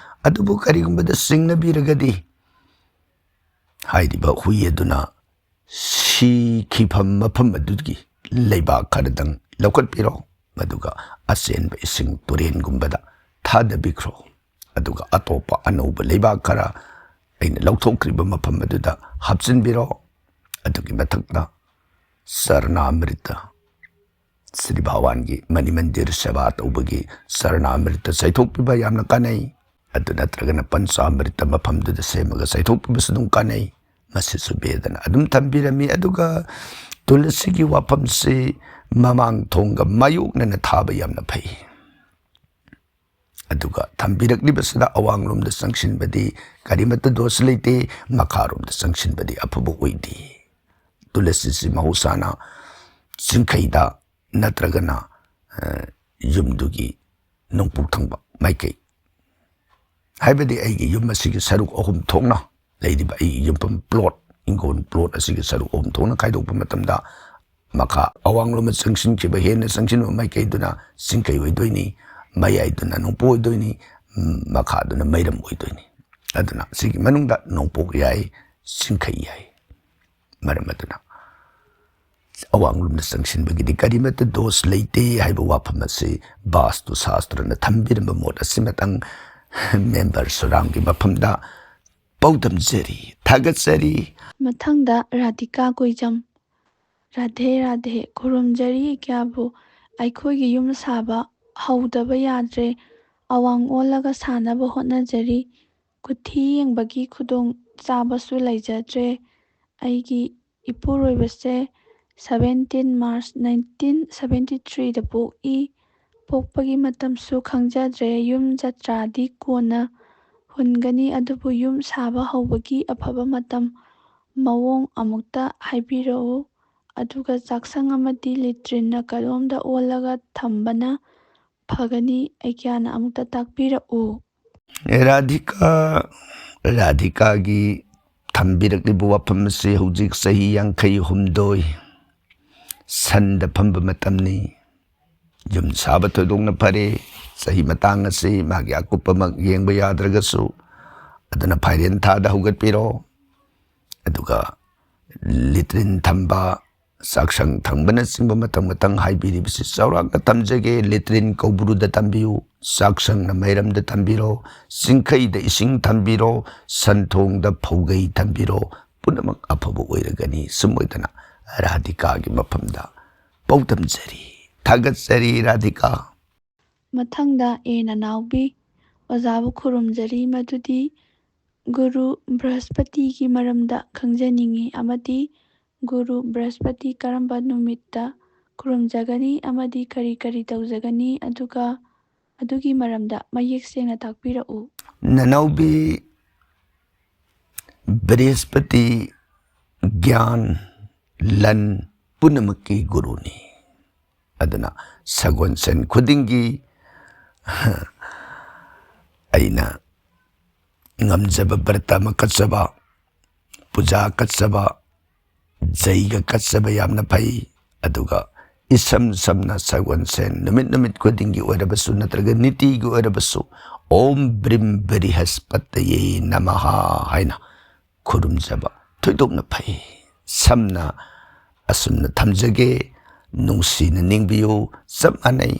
ꯑꯗꯨꯕꯨ ꯀꯔꯤꯒꯨꯝꯕꯗ ꯆꯤꯡꯅꯕꯤꯔꯒꯗꯤ ꯍꯥꯏꯔꯤꯕ ꯍꯨꯏ ꯑꯗꯨꯅ ꯁꯤꯈꯤꯐꯝ ꯃꯐꯝ ꯑꯗꯨꯒꯤ ꯂꯩꯕꯥꯛ ꯈꯔꯗꯪ ꯂꯧꯈꯠꯄꯤꯔꯣ, ꯃꯗꯨꯒ ꯑꯆꯦꯟꯕ ꯏꯁꯤꯡ ꯇꯨꯔꯦꯟꯒꯨꯝꯕꯗ ꯊꯥꯗꯕꯤꯈ꯭ꯔꯣ꯫ ꯑꯗꯨꯒ ꯑꯇꯣꯞꯄ ꯑꯅꯧꯕ ꯂꯩꯕꯥꯛ ꯈꯔ ꯑꯩꯅ ꯂꯧꯊꯣꯛꯈ꯭ꯔꯤꯕ ꯃꯐꯝ ꯑꯗꯨꯗ ꯍꯥꯞꯆꯤꯟꯕꯤꯔꯣ꯫ ꯑꯗꯨꯒꯤ ꯃꯊꯛꯇ ꯆꯔꯅꯥꯃ꯭ꯔꯤꯇ, ꯁ꯭ꯔꯤ ꯚꯒꯋꯥꯟꯒꯤ ꯃꯅꯤ ꯃꯟꯗꯤꯔ ꯁꯦꯕꯥ ꯇꯧꯕꯒꯤ ꯆꯔꯅꯥꯃ꯭ꯔꯤꯇ ꯆꯥꯏꯊꯣꯛꯄꯤꯕ ꯌꯥꯝꯅ ꯀꯥꯟꯅꯩ꯫ ꯑꯗꯨ ꯅꯠꯇ꯭ꯔꯒꯅ ꯄꯟꯆꯥꯃ꯭ꯔꯤꯇ ꯃꯐꯝꯗꯨꯗ ꯁꯦꯝꯃꯒ ꯆꯥꯏꯊꯣꯛꯄꯤꯕꯁꯨ ꯑꯗꯨꯝ ꯀꯥꯟꯅꯩ꯫ ꯃꯁꯤꯁꯨ ꯕꯦꯗꯅ ꯑꯗꯨꯝ ꯊꯝꯕꯤꯔꯝꯃꯤ꯫ ꯑꯗꯨꯒ ꯇꯨꯂꯁꯤꯒꯤ ꯋꯥꯐꯝꯁꯤ ꯃꯃꯥꯡ ꯊꯣꯡꯒ ꯃꯥꯌꯣꯛꯅꯅ ꯊꯥꯕ ꯌꯥꯝꯅ ꯐꯩ꯫ ꯑꯗꯨꯒ ꯊꯝꯕꯤꯔꯛꯂꯤꯕꯁꯤꯗ ꯑꯋꯥꯡꯂꯣꯝꯗ ꯆꯪꯁꯤꯟꯕꯗꯤ ꯀꯔꯤꯃꯠꯇ ꯗꯣꯁ ꯂꯩꯇꯦ, ꯃꯈꯥꯔꯣꯝꯗ ꯆꯪꯁꯤꯟꯕꯗꯤ ꯑꯐꯕ ꯑꯣꯏꯗꯦ꯫ ꯇꯨꯂꯁꯤꯁꯤ ꯃꯍꯧꯁꯥꯅ ꯆꯤꯡꯈꯩꯗ ꯅꯠꯇ꯭ꯔꯒꯅ ꯌꯨꯝꯗꯨꯒꯤ ꯅꯣꯡꯄꯣꯛ ꯊꯪꯕ ꯃꯥꯏꯀꯩ, ꯍꯥꯏꯕꯗꯤ ꯑꯩꯒꯤ ꯌꯨꯝ ꯑꯁꯤꯒꯤ ꯁꯔꯨꯛ 3 ꯊꯣꯛꯅ ꯂꯩꯔꯤꯕ ꯑꯩꯒꯤ ꯌꯨꯝꯐꯝ ꯄ꯭ꯂꯣꯠ, ꯏꯪꯈꯣꯜ ꯄ꯭ꯂꯣꯠ ꯑꯁꯤꯒꯤ ꯁꯔꯨꯛ 3 ꯊꯣꯛꯅ ꯈꯥꯏꯗꯣꯛꯄ ꯃꯇꯝꯗ ꯃꯈꯥ ꯑꯋꯥꯡꯂꯣꯝꯗ ꯆꯪꯁꯤꯟꯈꯤꯕ ꯍꯦꯟꯅ ꯆꯪꯁꯤꯟꯕ ꯃꯥꯏꯀꯩꯗꯨꯅ ꯆꯤꯡꯈꯩ ꯑꯣꯏꯗꯣꯏꯅꯤ, ꯃꯌꯥꯏꯗꯨꯅ ꯅꯣꯡꯄꯣꯛ ꯑꯣꯏꯗꯣꯏꯅꯤ, ꯃꯈꯥꯗꯨꯅ ꯃꯩꯔꯝ ꯑꯣꯏꯗꯣꯏꯅꯤ꯫ ꯑꯗꯨꯅ ꯁꯤꯒꯤ ꯃꯅꯨꯡꯗ ꯅꯣꯡꯄꯣꯛ ꯌꯥꯏ, ꯆꯤꯡꯈꯩ ꯌꯥꯏ꯫ ꯃꯔꯝ ꯑꯗꯨꯅ ꯑꯋꯥꯡꯂꯣꯝꯗ ꯆꯪꯁꯤꯟꯕꯒꯤꯗꯤ ꯀꯔꯤꯃꯠꯇ ꯗꯣꯁ ꯂꯩꯇꯦ ꯍꯥꯏꯕ ꯋꯥꯐꯝ ꯑꯁꯤ ꯕꯥꯁꯇꯨ ꯁꯥꯁꯇ꯭ꯔꯅ ꯊꯝꯕꯤꯔꯝꯕ ꯃꯣꯠ ꯑꯁꯤꯃꯇꯪ ꯃꯦꯝꯕꯔ ꯁꯣꯔꯥꯝꯒꯤ ꯃꯐꯝꯗ ꯄꯥꯎꯗꯝꯖꯔꯤ, ꯊꯥꯒꯠꯆꯔꯤ꯫ ꯃꯊꯪꯗ ꯔꯥꯙꯤꯀꯥ ꯀꯣꯏꯖꯝ: ꯔꯥꯙꯦ ꯔꯥꯙꯦ, ꯈꯨꯔꯨꯝꯖꯔꯤ ꯏꯀ꯭ꯌꯥꯕꯨ꯫ ꯑꯩꯈꯣꯏꯒꯤ ꯌꯨꯝ ꯁꯥꯕ ꯍꯧꯗꯕ ꯌꯥꯗ꯭ꯔꯦ꯫ ꯑꯋꯥꯡ ꯑꯣꯜꯂꯒ ꯁꯥꯅꯕ ꯍꯣꯠꯅꯖꯔꯤ꯫ ꯀꯨꯊꯤ ꯌꯦꯡꯕꯒꯤ ꯈꯨꯗꯣꯡ ꯆꯥꯕꯁꯨ ꯂꯩꯖꯗ꯭ꯔꯦ꯫ ꯑꯩꯒꯤ ꯏꯄꯨꯔꯣꯏꯕꯁꯦ 17 ꯃꯥꯔꯆ 1973ꯗ ꯄꯣꯛꯏ꯫ ꯄꯣꯛꯄꯒꯤ ꯃꯇꯝꯁꯨ ꯈꯪꯖꯗ꯭ꯔꯦ꯫ ꯌꯨꯝ ꯖꯇ꯭ꯔꯥꯗꯤ ꯀꯣꯟꯅ ꯍꯨꯟꯒꯅꯤ, ꯑꯗꯨꯕꯨ ꯌꯨꯝ ꯁꯥꯕ ꯍꯧꯕꯒꯤ ꯑꯐꯕ ꯃꯇꯝ ꯃꯑꯣꯡ ꯑꯃꯨꯛꯇ ꯍꯥꯏꯕꯤꯔꯛꯎ꯫ ꯑꯗꯨꯒ ꯆꯥꯛꯁꯪ ꯑꯃꯗꯤ ꯂꯦꯇ꯭ꯔꯤꯟꯅ ꯀꯗꯣꯝꯗ ꯑꯣꯜꯂꯒ ꯊꯝꯕꯅ ꯐꯒꯅꯤ? ꯑꯩꯒ꯭ꯌꯥꯅ ꯑꯃꯨꯛꯇ ꯇꯥꯛꯄꯤꯔꯛꯎ꯫ ꯔꯥꯙꯤꯀꯥꯒꯤ ꯊꯝꯕꯤꯔꯛꯂꯤꯕ ꯋꯥꯐꯝ ꯑꯁꯤ ꯍꯧꯖꯤꯛ ꯆꯍꯤ 53 ꯁꯟꯗ ꯐꯝꯕ ꯃꯇꯝꯅꯤ꯫ ꯌꯨꯝ ꯁꯥꯕ ꯊꯣꯏꯗꯣꯛꯅ ꯐꯔꯦ꯫ ꯆꯍꯤ ꯃꯇꯥꯡ ꯑꯁꯤ ꯃꯥꯒꯤ ꯑꯀꯨꯞꯄꯃꯛ ꯌꯦꯡꯕ ꯌꯥꯗ꯭ꯔꯒꯁꯨ ꯑꯗꯨꯅ ꯐꯥꯏꯔꯦꯟ ꯊꯥꯗ ꯍꯧꯒꯠꯄꯤꯔꯣ꯫ ꯑꯗꯨꯒ ꯂꯤꯇ꯭ꯔꯤꯟ ꯊꯝꯕ, ꯆꯥꯛꯁꯪ ꯊꯪꯕꯅꯆꯤꯡꯕ ꯃꯇꯝ ꯍꯥꯏꯕꯤꯔꯤꯕꯁꯤ ꯆꯥꯎꯔꯥꯛꯅ ꯊꯝꯖꯒꯦ꯫ ꯂꯤꯇ꯭ꯔꯤꯟ ꯀꯧꯕ꯭ꯔꯨꯗ ꯊꯝꯕꯤꯌꯨ, ꯆꯥꯛꯁꯪꯅ ꯃꯩꯔꯝꯗ ꯊꯝꯕꯤꯔꯣ, ꯆꯤꯡꯈꯩꯗ ꯏꯁꯤꯡ ꯊꯝꯕꯤꯔꯣ, ꯁꯟꯊꯣꯡꯗ ꯐꯧꯒꯩ ꯊꯝꯕꯤꯔꯣ, ꯄꯨꯝꯅꯃꯛ ꯑꯐꯕ ꯑꯣꯏꯔꯒꯅꯤ꯫ ꯁꯨꯝ ꯑꯣꯏꯗꯅ ꯔꯥꯙꯤꯀꯥꯒꯤ ꯃꯐꯝꯗ ꯄꯥꯎꯗꯝꯖꯔꯤ, ꯊꯥꯒꯠꯆꯔꯤ ꯔꯥꯙꯤꯀꯥ꯫ ꯃꯊꯪꯗ ꯅꯅꯥꯎꯕꯤ: ꯑꯣꯖꯥꯕꯨ ꯈꯨꯔꯨꯝꯖꯔꯤ, ꯃꯗꯨꯗꯤ ꯒꯨꯔꯨ ꯕ꯭ꯔꯍꯁꯄꯇꯤꯒꯤ ꯃꯔꯝꯗ ꯈꯪꯖꯅꯤꯡꯏ ꯑꯃꯗꯤ ꯒꯨꯔꯨ ꯕ꯭ꯔꯍꯁꯄꯇꯤ ꯀꯔꯝꯕ ꯅꯨꯃꯤꯠꯇ ꯈꯨꯔꯨꯝꯖꯒꯅꯤ ꯑꯃꯗꯤ ꯀꯔꯤ ꯀꯔꯤ ꯇꯧꯖꯒꯅꯤ, ꯑꯗꯨꯒ ꯑꯗꯨꯒꯤ ꯃꯔꯝꯗ ꯃꯌꯦꯛ ꯁꯦꯡꯅ ꯇꯥꯛꯄꯤꯔꯛꯎ꯫ ꯅꯅꯥꯎꯕꯤ, ꯕ꯭ꯔꯍꯁꯄꯇꯤ ꯒ꯭ꯌꯥꯟ, ꯂꯟ ꯄꯨꯝꯅꯃꯛꯀꯤ ꯒꯨꯔꯨꯅꯤ꯫ ꯑꯗꯨꯅ ꯁꯒꯣꯜꯁꯦꯟ ꯈꯨꯗꯤꯡꯒꯤ ꯑꯩꯅ ꯉꯝꯖꯕ ꯕ꯭ꯔꯇ ꯑꯃ ꯀꯠꯆꯕ, ꯄꯨꯖꯥ ꯀꯠꯆꯕ, ꯖꯩꯒ ꯀꯠꯆꯕ ꯌꯥꯝꯅ ꯐꯩ꯫ ꯑꯗꯨꯒ ꯏꯁꯝ ꯁꯝꯅ ꯁꯒꯣꯜꯁꯦꯟ ꯅꯨꯃꯤꯠ ꯈꯨꯗꯤꯡꯒꯤ ꯑꯣꯏꯔꯕꯁꯨ ꯅꯠꯇ꯭ꯔꯒ ꯅꯤꯇꯤꯒꯤ ꯑꯣꯏꯔꯕꯁꯨ ꯑꯣꯝ ꯕ꯭ꯔꯤꯝ ꯕ꯭ꯔꯤꯍꯁꯄꯇꯌꯦ ꯅꯃꯍ ꯍꯥꯏꯅ ꯈꯨꯔꯨꯝꯖꯕ ꯊꯣꯏꯗꯣꯛꯅ ꯐꯩ꯫ ꯁꯝꯅ ꯑꯁꯨꯝꯅ ꯊꯝꯖꯒꯦ, ꯅꯨꯡꯁꯤꯅ ꯅꯤꯡꯕꯤꯌꯨ, ꯆꯞ ꯃꯥꯟꯅꯩ꯫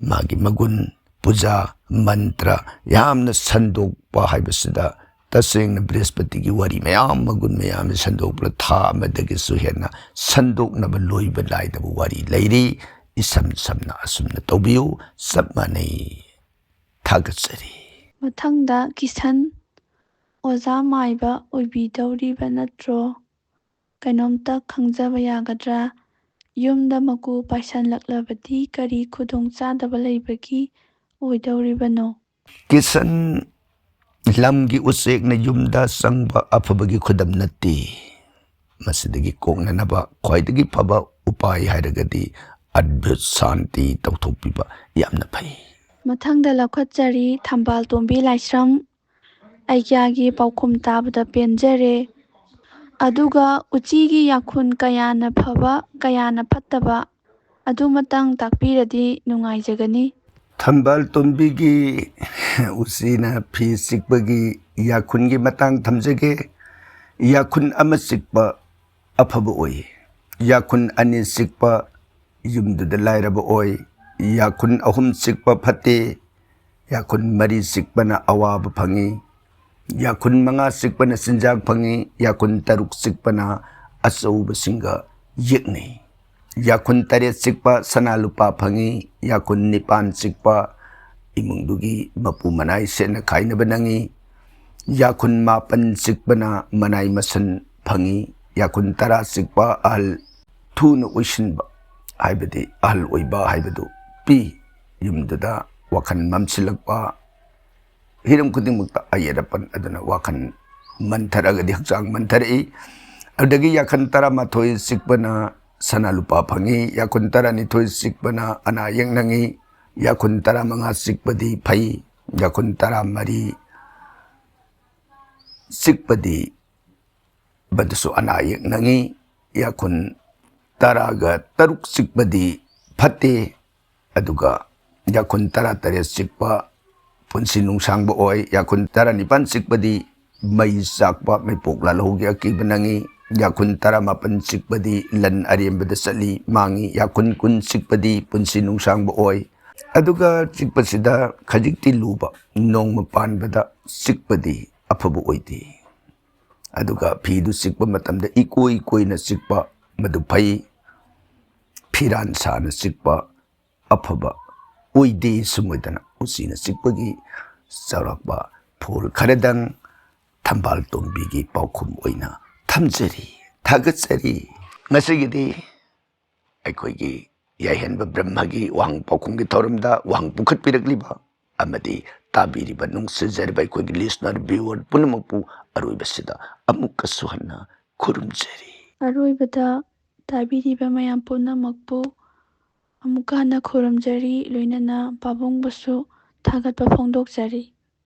ꯃꯥꯒꯤ ꯃꯒꯨꯟ, ꯄꯨꯖꯥ, ꯃꯟꯇ꯭ꯔ ꯌꯥꯝꯅ ꯁꯟꯗꯣꯛꯄ ꯍꯥꯏꯕꯁꯤꯗ ꯇꯁꯦꯡꯅ ꯕ꯭ꯔꯤꯍꯁꯄꯇꯤꯒꯤ ꯋꯥꯔꯤ ꯃꯌꯥꯝ, ꯃꯒꯨꯟ ꯃꯌꯥꯝꯅ ꯁꯟꯗꯣꯛꯄꯗ ꯊꯥ ꯑꯃꯗꯒꯤꯁꯨ ꯍꯦꯟꯅ ꯁꯟꯗꯣꯛꯅꯕ ꯂꯣꯏꯕ ꯅꯥꯏꯗꯕ ꯋꯥꯔꯤ ꯂꯩꯔꯤ꯫ ꯏꯁꯝ ꯁꯝꯅ ꯑꯁꯨꯝꯅ ꯇꯧꯕꯤꯌꯨ, ꯆꯞ ꯃꯥꯟꯅꯩ꯫ ꯊꯥꯒꯠꯆꯔꯤ꯫ ꯃꯊꯪꯗ ꯀꯤꯁꯟ, ꯑꯣꯖꯥ ꯃꯥꯏꯕ ꯑꯣꯏꯕꯤꯗꯧꯔꯤꯕ ꯅꯠꯇ꯭ꯔꯣ? ꯀꯩꯅꯣꯝꯇ ꯈꯪꯖꯕ ꯌꯥꯒꯗ꯭ꯔꯥ? ꯌꯨꯝꯗ ꯃꯀꯨ ꯄꯥꯏꯁꯜꯂꯛꯂꯕꯗꯤ ꯀꯔꯤ ꯈꯨꯗꯣꯡꯆꯥꯗꯕ ꯂꯩꯕꯒꯤ ꯑꯣꯏꯗꯧꯔꯤꯕꯅꯣ? ꯀꯤꯁꯟ, ꯂꯝꯒꯤ ꯎꯆꯦꯛꯅ ꯌꯨꯝꯗ ꯆꯪꯕ ꯑꯐꯕꯒꯤ ꯈꯨꯗꯝ ꯅꯠꯇꯦ꯫ ꯃꯁꯤꯗꯒꯤ ꯀꯣꯛꯅꯅꯕ ꯈ꯭ꯋꯥꯏꯗꯒꯤ ꯐꯕ ꯎꯄꯥꯏ ꯍꯥꯏꯔꯒꯗꯤ ꯑꯗꯚꯨꯠ ꯁꯥꯟꯇꯤ ꯇꯧꯊꯣꯛꯄꯤꯕ ꯌꯥꯝꯅ ꯐꯩ꯫ ꯃꯊꯪꯗ ꯂꯧꯈꯠꯆꯔꯤ ꯊꯝꯕꯥꯜ ꯇꯣꯝꯕꯤ ꯂꯥꯏꯁ꯭ꯔꯝ, ꯑꯩꯒ꯭ꯌꯥꯒꯤ ꯄꯥꯎꯈꯨꯝ ꯇꯥꯕꯗ ꯄꯦꯟꯖꯔꯦ꯫ ꯑꯗꯨꯒ ꯎꯆꯤꯒꯤ ꯌꯥꯈꯨꯟ ꯀꯌꯥꯅ ꯐꯕ, ꯀꯌꯥꯅ ꯐꯠꯇꯕ ꯑꯗꯨꯃꯇꯪ ꯇꯥꯛꯄꯤꯔꯗꯤ ꯅꯨꯡꯉꯥꯏꯖꯒꯅꯤ꯫ ꯊꯝꯕꯥꯜ ꯇꯣꯝꯕꯤꯒꯤ ꯎꯆꯤꯅ ꯐꯤ ꯆꯤꯛꯄꯒꯤ ꯌꯥꯈꯨꯟꯒꯤ ꯃꯇꯥꯡ ꯊꯝꯖꯒꯦ꯫ ꯌꯥꯈꯨꯟ ꯑꯃ ꯆꯤꯛꯄ ꯑꯐꯕ ꯑꯣꯏ꯫ ꯌꯥꯈꯨꯟ ꯑꯅꯤ ꯆꯤꯛꯄ ꯌꯨꯝꯗꯨꯗ ꯂꯥꯏꯔꯕ ꯑꯣꯏ꯫ ꯌꯥꯈꯨꯟ ꯑꯍꯨꯝ ꯆꯤꯛꯄ ꯐꯠꯇꯦ꯫ ꯌꯥꯈꯨꯟ ꯃꯔꯤ ꯆꯤꯛꯄꯅ ꯑꯋꯥꯕ ꯐꯪꯏ꯫ ꯌꯥꯈꯨꯟ मङा चिक्पना चिंजाक फंगी। याखुन तरुक चिक्पना अचौबसिंगा येक्नई। याखुन तरेत चिक्पा सना लुपा फंगी। याखुन निपान चिक्पा इमुंगदुगी मपु मनाई सेना खाइनबा नंगी। याखुन मापन चिक्पना मनाई मसन फंगी। याखुन तरा चिक्पा अहल थून उइसिनबा हाइबदि अहल ओइबा हाइबदु पी। युमदुदा वखन ममसिलकपा हिरम खुदिंगमुक्ता अयेरपन अदुना वखन मंथरगदि हक्चांग मंथरई। अदगी याखन तरा माथोई चिक्पना सना लुपा फंगी। याखुन तरा निथोई चिक्पना अना येंगनंगी। याखुन तरा मङा चिक्पदि फई। याखुन तरा मरी चिक्पदि बदसु अना येंगनंगी। याखुन तरागा तरुक चिक्पदि फते। अदुगा याखुन तरा तरे चिक्पा पुंसी नुंसांगबा ओय। याखुन तरा निपान चिक्पदि मई चाकपा मैपोक लालहौगी अकीबा नंगी। याखुन तरा मापन चिक्पदि लन अरेंबदा चली मांगी। याखुन कुन चिक्पदि पुंसी नुंसांगबा ओय। अदुगा चिक्पसिदा खजिक्ति लुबा नोंमा पानबदा चिक्पदि अफबा ओइदे। अदुगा फीदु चिक्पा मतमदा इकोई कोइना चिक्पा मदु फई। फिरान साना चिक्पा अफबा ओइदे सुमोइदना उसीना चिक्पगी चौरक्पा फूल खरदंग थंबाल तोंबीगी पाउखुम ओइना थमजरी। थागतजरी। ngasiगidi अखोइगी याहेनबा ब्रह्मगी वांग पाउखुमगी थौरमदा वांग पुखटपिरकलिबा अमदी ताबीरिबा नुंगसजरबा अखोइगी लिसनर व्यूअर पुनमकपु अरोइबसिदा अमुक्कसु हन्ना खुरुमजरी। अरोइबदा ताबीरिबा मयाम पुनमकपु अमुक्का हन्ना खुरुमजरी। लोइनना पाबुंगबुसु थागतपा फोंदोकजरी।